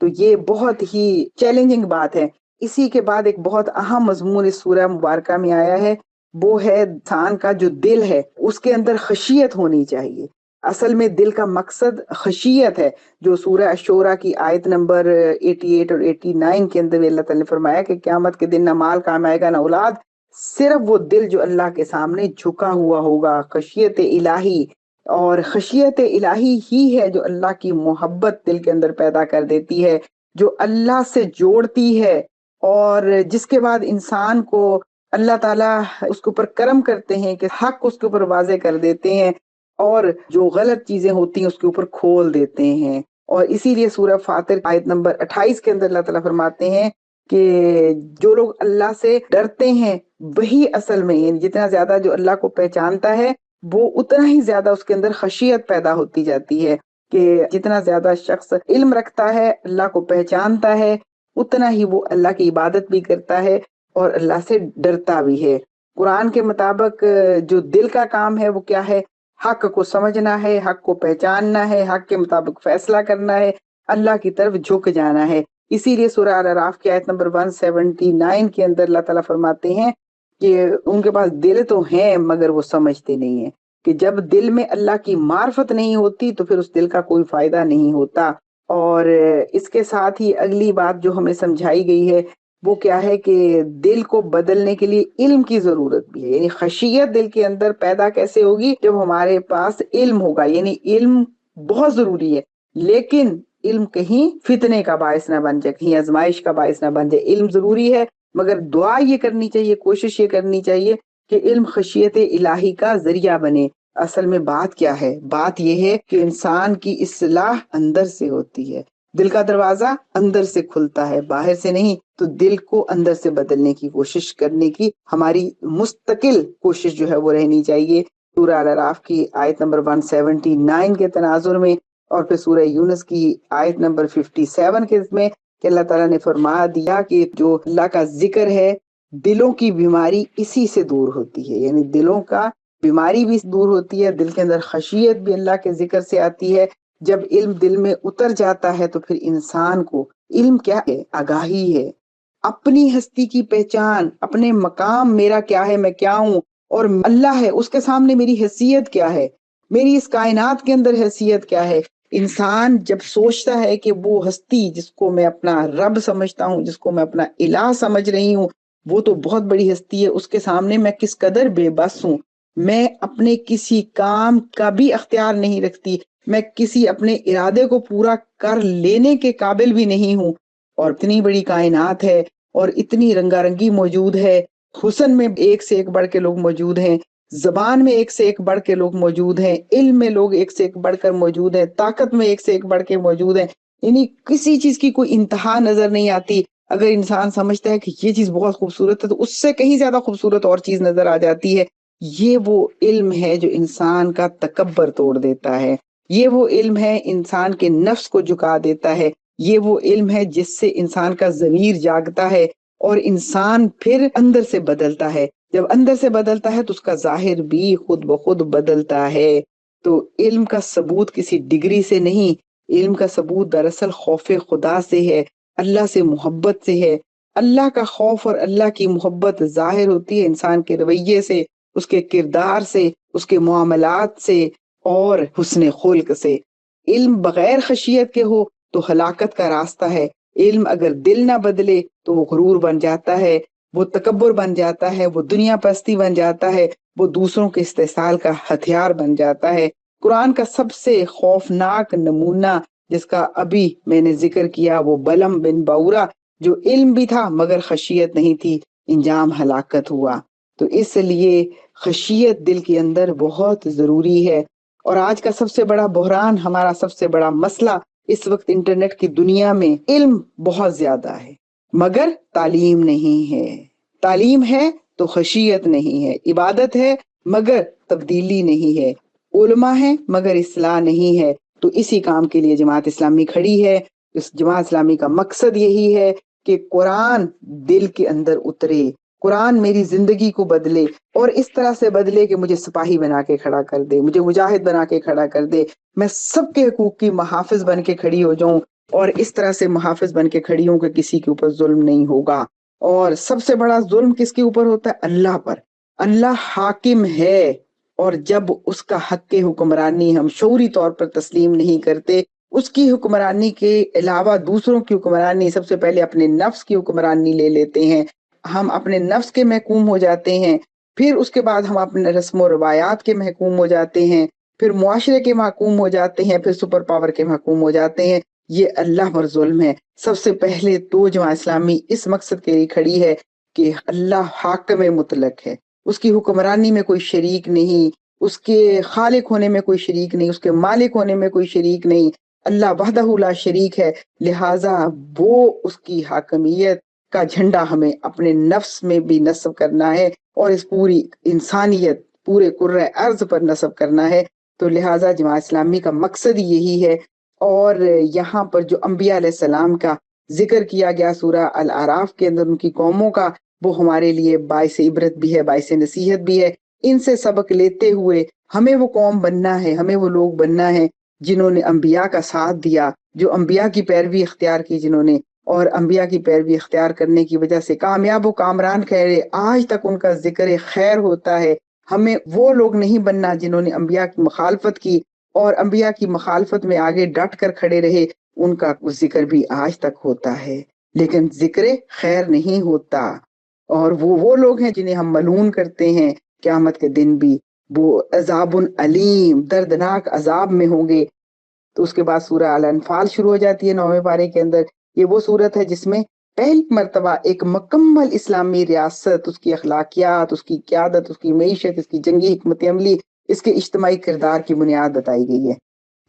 تو یہ بہت ہی چیلنجنگ بات ہے۔ اسی کے بعد ایک بہت اہم مضمون اس سورہ مبارکہ میں آیا ہے، وہ ہے انسان کا جو دل ہے اس کے اندر خشیت ہونی چاہیے۔ اصل میں دل کا مقصد خشیت ہے، جو سورہ الشورى کی آیت نمبر 88 اور 89 کے اندر اللہ تعالیٰ نے فرمایا کہ قیامت کے دن نہ مال کام آئے گا نہ اولاد، صرف وہ دل جو اللہ کے سامنے جھکا ہوا ہوگا۔ خشیت الہی، اور خشیت الہی ہی ہے جو اللہ کی محبت دل کے اندر پیدا کر دیتی ہے، جو اللہ سے جوڑتی ہے، اور جس کے بعد انسان کو اللہ تعالیٰ اس کے اوپر کرم کرتے ہیں کہ حق اس کے اوپر واضح کر دیتے ہیں، اور جو غلط چیزیں ہوتی ہیں اس کے اوپر کھول دیتے ہیں۔ اور اسی لیے سورہ فاطر آیت نمبر 28 کے اندر اللہ تعالیٰ فرماتے ہیں کہ جو لوگ اللہ سے ڈرتے ہیں وہی اصل میں، یعنی جتنا زیادہ جو اللہ کو پہچانتا ہے وہ اتنا ہی زیادہ اس کے اندر خشیت پیدا ہوتی جاتی ہے، کہ جتنا زیادہ شخص علم رکھتا ہے، اللہ کو پہچانتا ہے، اتنا ہی وہ اللہ کی عبادت بھی کرتا ہے اور اللہ سے ڈرتا بھی ہے۔ قرآن کے مطابق جو دل کا کام ہے وہ کیا ہے؟ حق کو سمجھنا ہے، حق کو پہچاننا ہے، حق کے مطابق فیصلہ کرنا ہے، اللہ کی طرف جھک جانا ہے۔ اسی لیے سورہ الاعراف کی آیت نمبر 179 کے اندر اللہ تعالیٰ فرماتے ہیں کہ ان کے پاس دل تو ہیں مگر وہ سمجھتے نہیں ہیں، کہ جب دل میں اللہ کی معرفت نہیں ہوتی تو پھر اس دل کا کوئی فائدہ نہیں ہوتا۔ اور اس کے ساتھ ہی اگلی بات جو ہمیں سمجھائی گئی ہے وہ کیا ہے کہ دل کو بدلنے کے لیے علم کی ضرورت بھی ہے، یعنی خشیت دل کے اندر پیدا کیسے ہوگی؟ جب ہمارے پاس علم ہوگا، یعنی علم بہت ضروری ہے، لیکن علم کہیں فتنے کا باعث نہ بن جائے، کہیں آزمائش کا باعث نہ بن جائے۔ علم ضروری ہے، مگر دعا یہ کرنی چاہیے، کوشش یہ کرنی چاہیے کہ علم خشیت الہی کا ذریعہ بنے۔ اصل میں بات کیا ہے؟ بات یہ ہے کہ انسان کی اصلاح اندر سے ہوتی ہے، دل کا دروازہ اندر سے کھلتا ہے، باہر سے نہیں۔ تو دل کو اندر سے بدلنے کی کوشش کرنے کی ہماری مستقل کوشش جو ہے وہ رہنی چاہیے۔ سورہ الاعراف کی آیت نمبر 179 کے تناظر میں، اور پھر سورہ یونس کی آیت نمبر 57 کے میں کہ اللہ تعالیٰ نے فرما دیا کہ جو اللہ کا ذکر ہے دلوں کی بیماری اسی سے دور ہوتی ہے، یعنی دلوں کا بیماری بھی دور ہوتی ہے، دل کے اندر خشیت بھی اللہ کے ذکر سے آتی ہے۔ جب علم دل میں اتر جاتا ہے تو پھر انسان کو علم کیا ہے؟ آگاہی ہے، اپنی ہستی کی پہچان، اپنے مقام میرا کیا ہے، میں کیا ہوں، اور اللہ ہے اس کے سامنے میری حیثیت کیا ہے، میری اس کائنات کے اندر حیثیت کیا ہے۔ انسان جب سوچتا ہے کہ وہ ہستی جس کو میں اپنا رب سمجھتا ہوں، جس کو میں اپنا الہ سمجھ رہی ہوں، وہ تو بہت بڑی ہستی ہے، اس کے سامنے میں کس قدر بے بس ہوں، میں اپنے کسی کام کا بھی اختیار نہیں رکھتی، میں کسی اپنے ارادے کو پورا کر لینے کے قابل بھی نہیں ہوں، اور اتنی بڑی کائنات ہے اور اتنی رنگا رنگی موجود ہے، حسن میں ایک سے ایک بڑھ کے لوگ موجود ہیں، زبان میں ایک سے ایک بڑھ کے لوگ موجود ہیں، علم میں لوگ ایک سے ایک بڑھ کر موجود ہیں، طاقت میں ایک سے ایک بڑھ کے موجود ہیں، یعنی کسی چیز کی کوئی انتہا نظر نہیں آتی۔ اگر انسان سمجھتا ہے کہ یہ چیز بہت خوبصورت ہے تو اس سے کہیں زیادہ خوبصورت اور چیز نظر آ جاتی ہے۔ یہ وہ علم ہے جو انسان کا تکبر توڑ دیتا ہے، یہ وہ علم ہے انسان کے نفس کو جھکا دیتا ہے، یہ وہ علم ہے جس سے انسان کا ضمیر جاگتا ہے اور انسان پھر اندر سے بدلتا ہے۔ جب اندر سے بدلتا ہے تو اس کا ظاہر بھی خود بخود بدلتا ہے۔ تو علم کا ثبوت کسی ڈگری سے نہیں، علم کا ثبوت دراصل خوف خدا سے ہے، اللہ سے محبت سے ہے۔ اللہ کا خوف اور اللہ کی محبت ظاہر ہوتی ہے انسان کے رویے سے، اس کے کردار سے، اس کے معاملات سے اور حسن خلق سے۔ علم بغیر خشیت کے ہو تو ہلاکت کا راستہ ہے، علم اگر دل نہ بدلے تو وہ غرور بن جاتا ہے، وہ تکبر بن جاتا ہے، وہ دنیا پرستی بن جاتا ہے، وہ دوسروں کے استحصال کا ہتھیار بن جاتا ہے۔ قرآن کا سب سے خوفناک نمونہ جس کا ابھی میں نے ذکر کیا وہ بلم بن باورا، جو علم بھی تھا مگر خشیت نہیں تھی، انجام ہلاکت ہوا۔ تو اس لیے خشیت دل کے اندر بہت ضروری ہے۔ اور آج کا سب سے بڑا بحران، ہمارا سب سے بڑا مسئلہ اس وقت انٹرنیٹ کی دنیا میں علم بہت زیادہ ہے مگر تعلیم نہیں ہے، تعلیم ہے تو خشیت نہیں ہے، عبادت ہے مگر تبدیلی نہیں ہے، علماء ہے مگر اصلاح نہیں ہے۔ تو اسی کام کے لیے جماعت اسلامی کھڑی ہے۔ اس جماعت اسلامی کا مقصد یہی ہے کہ قرآن دل کے اندر اترے، قرآن میری زندگی کو بدلے اور اس طرح سے بدلے کہ مجھے سپاہی بنا کے کھڑا کر دے، مجھے مجاہد بنا کے کھڑا کر دے، میں سب کے حقوق کی محافظ بن کے کھڑی ہو جاؤں، اور اس طرح سے محافظ بن کے کھڑی ہوں کہ کسی کے اوپر ظلم نہیں ہوگا۔ اور سب سے بڑا ظلم کس کے اوپر ہوتا ہے؟ اللہ پر۔ اللہ حاکم ہے، اور جب اس کا حق کے حکمرانی ہم شعوری طور پر تسلیم نہیں کرتے، اس کی حکمرانی کے علاوہ دوسروں کی حکمرانی، سب سے پہلے اپنے نفس کی حکمرانی لے لیتے ہیں، ہم اپنے نفس کے محکوم ہو جاتے ہیں، پھر اس کے بعد ہم اپنے رسم و روایات کے محکوم ہو جاتے ہیں، پھر معاشرے کے محکوم ہو جاتے ہیں، پھر سپر پاور کے محکوم ہو جاتے ہیں۔ یہ اللہ پر ظلم ہے۔ سب سے پہلے تو جماعت اسلامی اس مقصد کے لیے کھڑی ہے کہ اللہ حاکم مطلق ہے، اس کی حکمرانی میں کوئی شریک نہیں، اس کے خالق ہونے میں کوئی شریک نہیں، اس کے مالک ہونے میں کوئی شریک نہیں، اللہ وحدہ لا شریک ہے، لہٰذا وہ اس کی حاکمیت کا جھنڈا ہمیں اپنے نفس میں بھی نصب کرنا ہے اور اس پوری انسانیت، پورے کرۂ ارض پر نصب کرنا ہے۔ تو لہٰذا جماعت اسلامی کا مقصد یہی ہے۔ اور یہاں پر جو انبیاء علیہ السلام کا ذکر کیا گیا سورہ الاعراف کے اندر، ان کی قوموں کا، وہ ہمارے لیے باعث عبرت بھی ہے، باعث نصیحت بھی ہے۔ ان سے سبق لیتے ہوئے ہمیں وہ قوم بننا ہے، ہمیں وہ لوگ بننا ہے جنہوں نے انبیاء کا ساتھ دیا، جو انبیاء کی پیروی اختیار کی، جنہوں نے، اور انبیاء کی پیروی اختیار کرنے کی وجہ سے کامیاب و کامران ٹھہرے، آج تک ان کا ذکر خیر ہوتا ہے۔ ہمیں وہ لوگ نہیں بننا جنہوں نے انبیاء کی مخالفت کی اور انبیاء کی مخالفت میں آگے ڈٹ کر کھڑے رہے، ان کا ذکر بھی آج تک ہوتا ہے لیکن ذکر خیر نہیں ہوتا۔ اور وہ لوگ ہیں جنہیں ہم ملعون کرتے ہیں، قیامت کے دن بھی وہ عذاب علیم، دردناک عذاب میں ہوں گے۔ تو اس کے بعد سورہ الانفال شروع ہو جاتی ہے 9ویں پارے کے اندر۔ یہ وہ صورت ہے جس میں پہلی مرتبہ ایک مکمل اسلامی ریاست، اس کی اخلاقیات، اس کی قیادت، اس کی معیشت، اس کی جنگی حکمت عملی، اس کے اجتماعی کردار کی بنیاد بتائی گئی ہے۔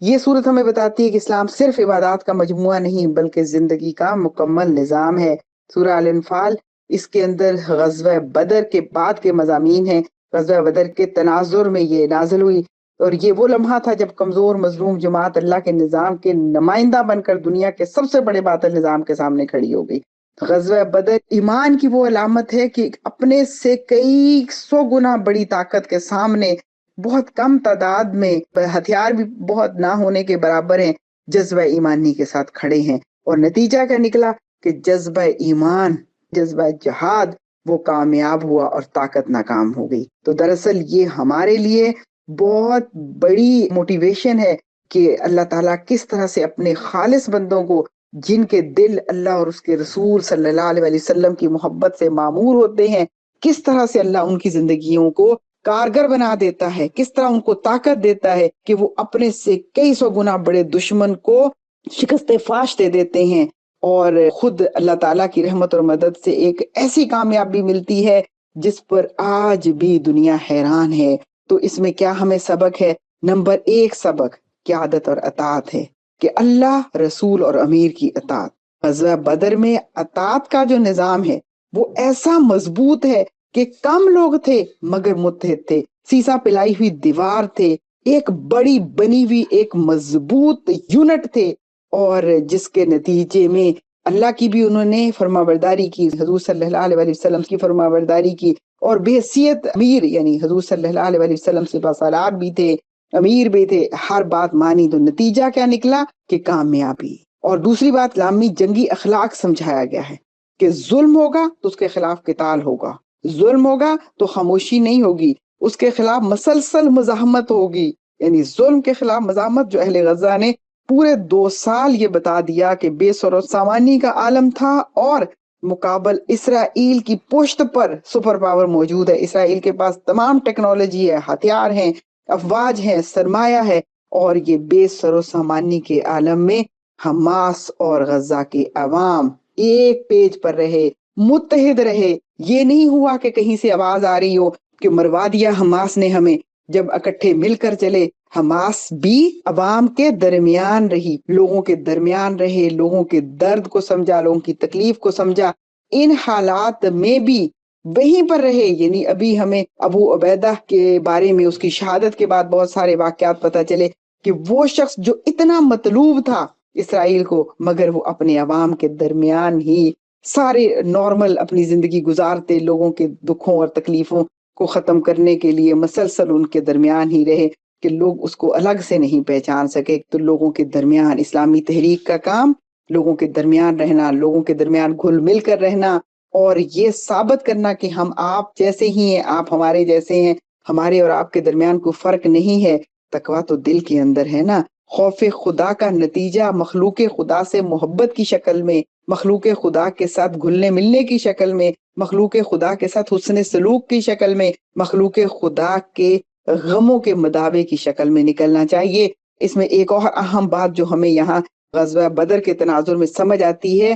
یہ صورت ہمیں بتاتی ہے کہ اسلام صرف عبادات کا مجموعہ نہیں بلکہ زندگی کا مکمل نظام ہے۔ سورہ الانفال، اس کے اندر غزوہ بدر کے بعد کے مضامین ہیں۔ غزوہ بدر کے تناظر میں یہ نازل ہوئی، اور یہ وہ لمحہ تھا جب کمزور مظلوم جماعت اللہ کے نظام کے نمائندہ بن کر دنیا کے سب سے بڑے باطل نظام کے سامنے کھڑی ہو گئی۔ غزوہ بدر ایمان کی وہ علامت ہے کہ اپنے سے کئی سو گنا بڑی طاقت کے سامنے بہت کم تعداد میں، ہتھیار بھی بہت نہ ہونے کے برابر ہیں، جذبہ ایمانی کے ساتھ کھڑے ہیں، اور نتیجہ کیا نکلا کہ جذبہ ایمان، جذبہ جہاد وہ کامیاب ہوا اور طاقت ناکام ہو گئی۔ تو دراصل یہ ہمارے لیے بہت بڑی موٹیویشن ہے کہ اللہ تعالیٰ کس طرح سے اپنے خالص بندوں کو، جن کے دل اللہ اور اس کے رسول صلی اللہ علیہ وسلم کی محبت سے معمور ہوتے ہیں، کس طرح سے اللہ ان کی زندگیوں کو کارگر بنا دیتا ہے، کس طرح ان کو طاقت دیتا ہے کہ وہ اپنے سے کئی سو گنا بڑے دشمن کو شکست فاش دے دیتے ہیں، اور خود اللہ تعالیٰ کی رحمت اور مدد سے ایک ایسی کامیابی ملتی ہے جس پر آج بھی دنیا حیران ہے۔ تو اس میں کیا ہمیں سبق ہے؟ نمبر 1 سبق قیادت اور اطاعت ہے، کہ اللہ، رسول اور امیر کی اطاعت۔ غزوہ بدر میں اطاعت کا جو نظام ہے وہ ایسا مضبوط ہے کہ کم لوگ تھے مگر متحد تھے، سیسا پلائی ہوئی دیوار تھے، ایک بڑی بنی ہوئی ایک مضبوط یونٹ تھے، اور جس کے نتیجے میں اللہ کی بھی انہوں نے فرما برداری کی، حضور صلی اللہ علیہ وسلم کی فرما برداری کی، اور بحیثیت امیر یعنی حضور صلی اللہ علیہ وسلم سے باصلات بھی تھے، امیر بھی تھے، ہر بات مانی، تو نتیجہ کیا نکلا کہ کامیابی۔ اور دوسری بات، اسلامی جنگی اخلاق سمجھایا گیا ہے کہ ظلم ہوگا تو اس کے خلاف قتال ہوگا، ظلم ہوگا تو خاموشی نہیں ہوگی، اس کے خلاف مسلسل مزاحمت ہوگی، یعنی ظلم کے خلاف مزاحمت۔ جو اہل غزہ نے پورے 2 سال یہ بتا دیا کہ بے سر و سامانی کا عالم تھا، اور مقابل اسرائیل کی پشت پر سپر پاور موجود ہے، اسرائیل کے پاس تمام ٹیکنالوجی ہے، ہتھیار ہیں، افواج ہیں، سرمایہ ہے، اور یہ بے سر و سامانی کے عالم میں حماس اور غزہ کے عوام ایک پیج پر رہے، متحد رہے۔ یہ نہیں ہوا کہ کہیں سے آواز آ رہی ہو کہ مروا دیا حماس نے ہمیں، جب اکٹھے مل کر چلے۔ حماس بھی عوام کے درمیان رہی، لوگوں کے درمیان رہے، لوگوں کے درد کو سمجھا، لوگوں کی تکلیف کو سمجھا، ان حالات میں بھی وہیں پر رہے۔ یعنی ابھی ہمیں ابو عبیدہ کے بارے میں، اس کی شہادت کے بعد بہت سارے واقعات پتہ چلے کہ وہ شخص جو اتنا مطلوب تھا اسرائیل کو، مگر وہ اپنے عوام کے درمیان ہی سارے نارمل اپنی زندگی گزارتے، لوگوں کے دکھوں اور تکلیفوں کو ختم کرنے کے لیے مسلسل ان کے درمیان ہی رہے کہ لوگ اس کو الگ سے نہیں پہچان سکے۔ تو لوگوں کے درمیان اسلامی تحریک کا کام، لوگوں کے درمیان رہنا، لوگوں کے درمیان گھل مل کر رہنا، اور یہ ثابت کرنا کہ ہم آپ جیسے ہی ہیں، آپ ہمارے جیسے ہیں، ہمارے اور آپ کے درمیان کوئی فرق نہیں ہے۔ تقویٰ تو دل کے اندر ہے نا۔ خوف خدا کا نتیجہ مخلوق خدا سے محبت کی شکل میں، مخلوق خدا کے ساتھ گھلنے ملنے کی شکل میں، مخلوق خدا کے ساتھ حسن سلوک کی شکل میں، مخلوق خدا کے غموں کے مداوے کی شکل میں نکلنا چاہیے۔ اس میں ایک اور اہم بات جو ہمیں یہاں غزوہ بدر کے تناظر میں سمجھ آتی ہے،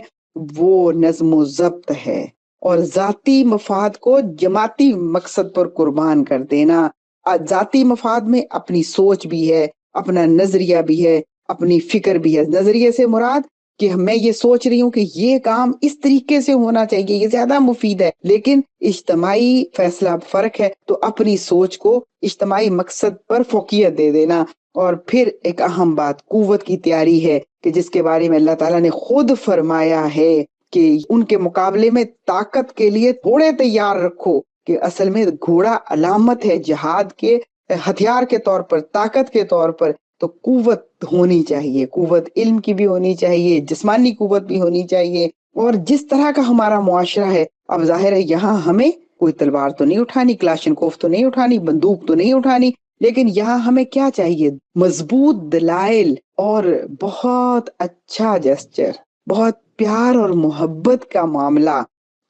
وہ نظم و ضبط ہے، اور ذاتی مفاد کو جماعتی مقصد پر قربان کر دینا۔ ذاتی مفاد میں اپنی سوچ بھی ہے، اپنا نظریہ بھی ہے، اپنی فکر بھی ہے۔ نظریے سے مراد کہ میں یہ سوچ رہی ہوں کہ یہ کام اس طریقے سے ہونا چاہیے، یہ زیادہ مفید ہے، لیکن اجتماعی فیصلہ فرق ہے، تو اپنی سوچ کو اجتماعی مقصد پر فوقیت دے دینا۔ اور پھر ایک اہم بات قوت کی تیاری ہے، کہ جس کے بارے میں اللہ تعالیٰ نے خود فرمایا ہے کہ ان کے مقابلے میں طاقت کے لیے گھوڑے تیار رکھو، کہ اصل میں گھوڑا علامت ہے جہاد کے، ہتھیار کے طور پر، طاقت کے طور پر۔ تو قوت ہونی چاہیے، قوت علم کی بھی ہونی چاہیے، جسمانی قوت بھی ہونی چاہیے۔ اور جس طرح کا ہمارا معاشرہ ہے، اب ظاہر ہے یہاں ہمیں کوئی تلوار تو نہیں اٹھانی، کلاشنکوف تو نہیں اٹھانی، بندوق تو نہیں اٹھانی، لیکن یہاں ہمیں کیا چاہیے؟ مضبوط دلائل اور بہت اچھا جسچر، بہت پیار اور محبت کا معاملہ،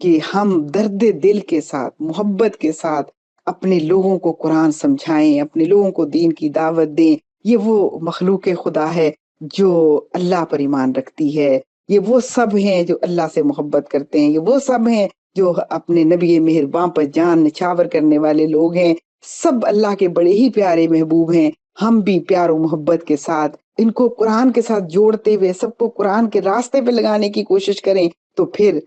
کہ ہم درد دل کے ساتھ، محبت کے ساتھ اپنے لوگوں کو قرآن سمجھائیں، اپنے لوگوں کو دین کی دعوت دیں۔ یہ وہ مخلوق خدا ہے جو اللہ پر ایمان رکھتی ہے، یہ وہ سب ہیں جو اللہ سے محبت کرتے ہیں، یہ وہ سب ہیں جو اپنے نبی مہرباں پر جان نچھاور کرنے والے لوگ ہیں، سب اللہ کے بڑے ہی پیارے محبوب ہیں۔ ہم بھی پیار و محبت کے ساتھ ان کو قرآن کے ساتھ جوڑتے ہوئے سب کو قرآن کے راستے پہ لگانے کی کوشش کریں، تو پھر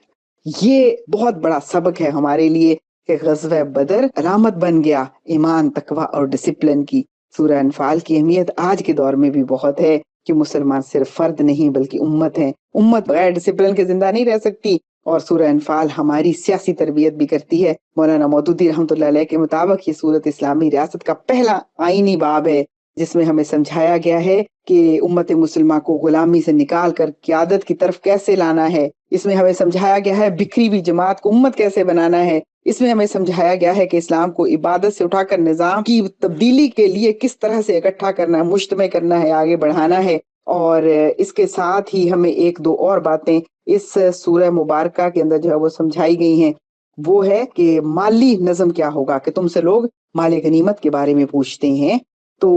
یہ بہت بڑا سبق ہے ہمارے لیے کہ غزوہ بدر علامت بن گیا ایمان، تقویٰ اور ڈسپلن کی۔ سورہ انفال کی اہمیت آج کے دور میں بھی بہت ہے، کہ مسلمان صرف فرد نہیں بلکہ امت ہے، امت بغیر ڈسپلن کے زندہ نہیں رہ سکتی۔ اور سورہ انفال ہماری سیاسی تربیت بھی کرتی ہے۔ مولانا مودودی رحمۃ اللہ علیہ کے مطابق یہ سورت اسلامی ریاست کا پہلا آئینی باب ہے، جس میں ہمیں سمجھایا گیا ہے کہ امت مسلمہ کو غلامی سے نکال کر قیادت کی طرف کیسے لانا ہے۔ اس میں ہمیں سمجھایا گیا ہے بکھری ہوئی جماعت کو امت کیسے بنانا ہے۔ اس میں ہمیں سمجھایا گیا ہے کہ اسلام کو عبادت سے اٹھا کر نظام کی تبدیلی کے لیے کس طرح سے اکٹھا کرنا ہے، مجتمع کرنا ہے، آگے بڑھانا ہے۔ اور اس کے ساتھ ہی ہمیں ایک دو اور باتیں اس سورہ مبارکہ کے اندر جو ہے وہ سمجھائی گئی ہیں۔ وہ ہے کہ مالی نظم کیا ہوگا، کہ تم سے لوگ مال غنیمت کے بارے میں پوچھتے ہیں۔ تو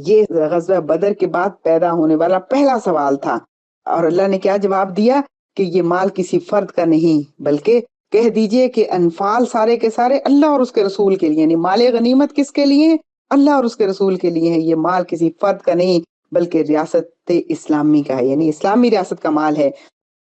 یہ غزوہ بدر کے بعد پیدا ہونے والا پہلا سوال تھا، اور اللہ نے کیا جواب دیا کہ یہ مال کسی فرد کا نہیں، بلکہ کہہ دیجئے کہ انفال سارے کے سارے اللہ اور اس کے رسول کے لیے، یعنی مال غنیمت کس کے لیے؟ اللہ اور اس کے رسول کے لیے ہے۔ یہ مال کسی فرد کا نہیں بلکہ ریاست اسلامی کا ہے، یعنی اسلامی ریاست کا مال ہے۔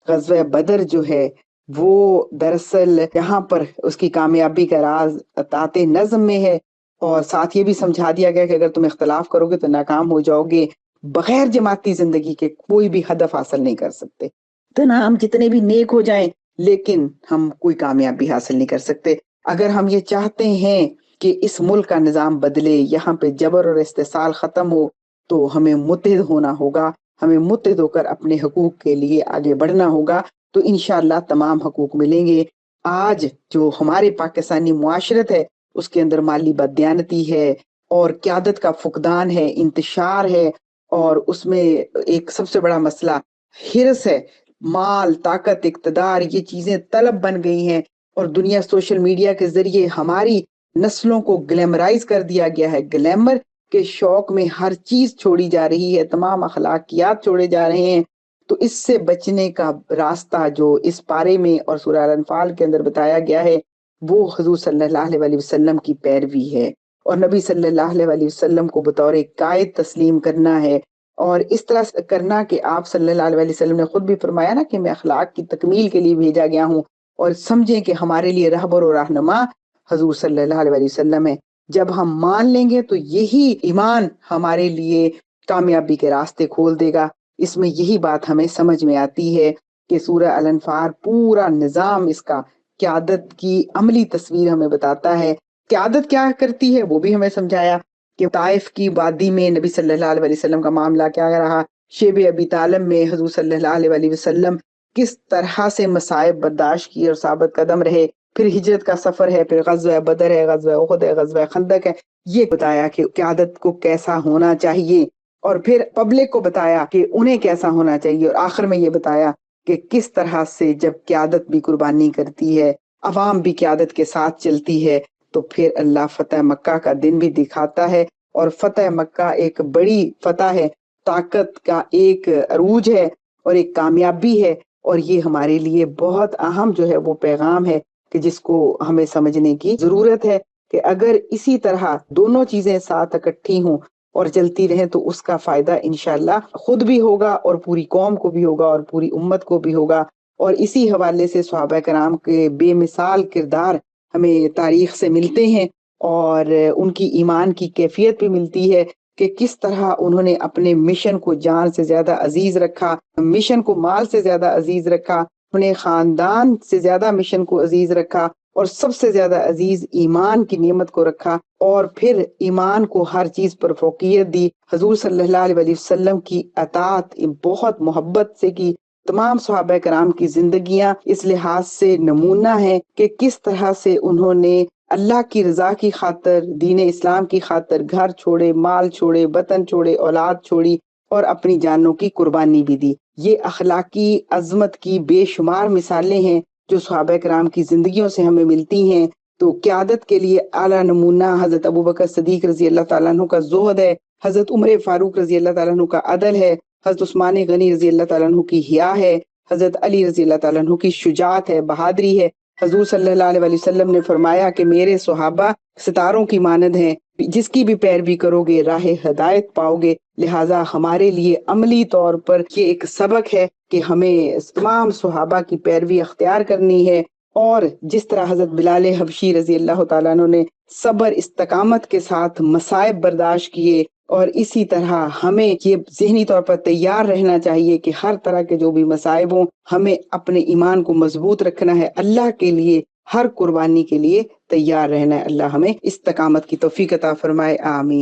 غزوہ بدر جو ہے وہ دراصل یہاں پر اس کی کامیابی کا راز اطاعت نظم میں ہے، اور ساتھ یہ بھی سمجھا دیا گیا کہ اگر تم اختلاف کرو گے تو ناکام ہو جاؤ گے، بغیر جماعتی زندگی کے کوئی بھی ہدف حاصل نہیں کر سکتے، تو نہ ہم جتنے بھی نیک ہو جائیں لیکن ہم کوئی کامیابی حاصل نہیں کر سکتے۔ اگر ہم یہ چاہتے ہیں کہ اس ملک کا نظام بدلے، یہاں پہ جبر اور استحصال ختم ہو، تو ہمیں متحد ہونا ہوگا، ہمیں متحد ہو کر اپنے حقوق کے لیے آگے بڑھنا ہوگا، تو انشاءاللہ تمام حقوق ملیں گے۔ آج جو ہمارے پاکستانی معاشرت ہے اس کے اندر مالی بددیانتی ہے اور قیادت کا فقدان ہے، انتشار ہے، اور اس میں ایک سب سے بڑا مسئلہ حرص ہے۔ مال، طاقت، اقتدار، یہ چیزیں طلب بن گئی ہیں، اور دنیا سوشل میڈیا کے ذریعے ہماری نسلوں کو گلیمرائز کر دیا گیا ہے۔ گلیمر کے شوق میں ہر چیز چھوڑی جا رہی ہے، تمام اخلاقیات چھوڑے جا رہے ہیں۔ تو اس سے بچنے کا راستہ جو اس پارے میں اور سورہ الانفال کے اندر بتایا گیا ہے وہ حضور صلی اللہ علیہ وسلم کی پیروی ہے، اور نبی صلی اللہ علیہ وسلم کو بطور قائد تسلیم کرنا ہے، اور اس طرح کرنا کہ آپ صلی اللہ علیہ وسلم نے خود بھی فرمایا نا کہ میں اخلاق کی تکمیل کے لیے بھیجا گیا ہوں، اور سمجھیں کہ ہمارے لیے رہبر و رہنما حضور صلی اللہ علیہ وسلم ہے۔ جب ہم مان لیں گے تو یہی ایمان ہمارے لیے کامیابی کے راستے کھول دے گا۔ اس میں یہی بات ہمیں سمجھ میں آتی ہے کہ سورہ الانفال پورا نظام اس کا قیادت کی عملی تصویر ہمیں بتاتا ہے۔ قیادت کیا کرتی ہے وہ بھی ہمیں سمجھایا کہ طائف کی وادی میں نبی صلی اللہ علیہ وسلم کا معاملہ کیا رہا، شیب ابی طالب میں حضور صلی اللہ علیہ وسلم کس طرح سے مصائب برداشت کی اور ثابت قدم رہے، پھر ہجرت کا سفر ہے، پھر غزوہ بدر ہے، غزوہ احد ہے، غزوہ خندق ہے، یہ بتایا کہ قیادت کو کیسا ہونا چاہیے، اور پھر پبلک کو بتایا کہ انہیں کیسا ہونا چاہیے، اور آخر میں یہ بتایا کہ کس طرح سے جب قیادت بھی قربانی کرتی ہے، عوام بھی قیادت کے ساتھ چلتی ہے، تو پھر اللہ فتح مکہ کا دن بھی دکھاتا ہے، اور فتح مکہ ایک بڑی فتح ہے، طاقت کا ایک عروج ہے اور ایک کامیابی ہے، اور یہ ہمارے لیے بہت اہم جو ہے وہ پیغام ہے کہ جس کو ہمیں سمجھنے کی ضرورت ہے کہ اگر اسی طرح دونوں چیزیں ساتھ اکٹھی ہوں اور چلتی رہیں تو اس کا فائدہ انشاءاللہ خود بھی ہوگا اور پوری قوم کو بھی ہوگا اور پوری امت کو بھی ہوگا۔ اور اسی حوالے سے صحابہ کرام کے بے مثال کردار ہمیں تاریخ سے ملتے ہیں، اور ان کی ایمان کی کیفیت بھی ملتی ہے کہ کس طرح انہوں نے اپنے مشن کو جان سے زیادہ عزیز رکھا، مشن کو مال سے زیادہ عزیز رکھا، انہیں خاندان سے زیادہ مشن کو عزیز رکھا، اور سب سے زیادہ عزیز ایمان کی نعمت کو رکھا، اور پھر ایمان کو ہر چیز پر فوقیت دی۔ حضور صلی اللہ علیہ وسلم کی اطاعت بہت محبت سے کی۔ تمام صحابہ کرام کی زندگیاں اس لحاظ سے نمونہ ہے کہ کس طرح سے انہوں نے اللہ کی رضا کی خاطر، دین اسلام کی خاطر گھر چھوڑے، مال چھوڑے، وطن چھوڑے، اولاد چھوڑی، اور اپنی جانوں کی قربانی بھی دی۔ یہ اخلاقی عظمت کی بے شمار مثالیں ہیں جو صحابہ کرام کی زندگیوں سے ہمیں ملتی ہیں۔ تو قیادت کے لیے اعلیٰ نمونہ حضرت ابوبکر صدیق رضی اللہ تعالیٰ عنہ کا زہد ہے، حضرت عمر فاروق رضی اللہ تعالیٰ عنہ کا عدل ہے، حضرت عثمان غنی رضی اللہ تعالیٰ عنہ کی حیا ہے، حضرت علی رضی اللہ تعالیٰ عنہ کی شجاعت ہے، بہادری ہے۔ حضور صلی اللہ علیہ وسلم نے فرمایا کہ میرے صحابہ ستاروں کی مانند ہیں، جس کی بھی پیروی کرو گے راہ ہدایت پاؤ گے۔ لہٰذا ہمارے لیے عملی طور پر یہ ایک سبق ہے کہ ہمیں تمام صحابہ کی پیروی اختیار کرنی ہے، اور جس طرح حضرت بلال حبشی رضی اللہ تعالیٰ عنہ نے صبر استقامت کے ساتھ مصائب برداشت کیے، اور اسی طرح ہمیں یہ ذہنی طور پر تیار رہنا چاہیے کہ ہر طرح کے جو بھی مصائب ہوں ہمیں اپنے ایمان کو مضبوط رکھنا ہے، اللہ کے لیے ہر قربانی کے لیے تیار رہنا ہے۔ اللہ ہمیں استقامت کی توفیق عطا فرمائے، آمین۔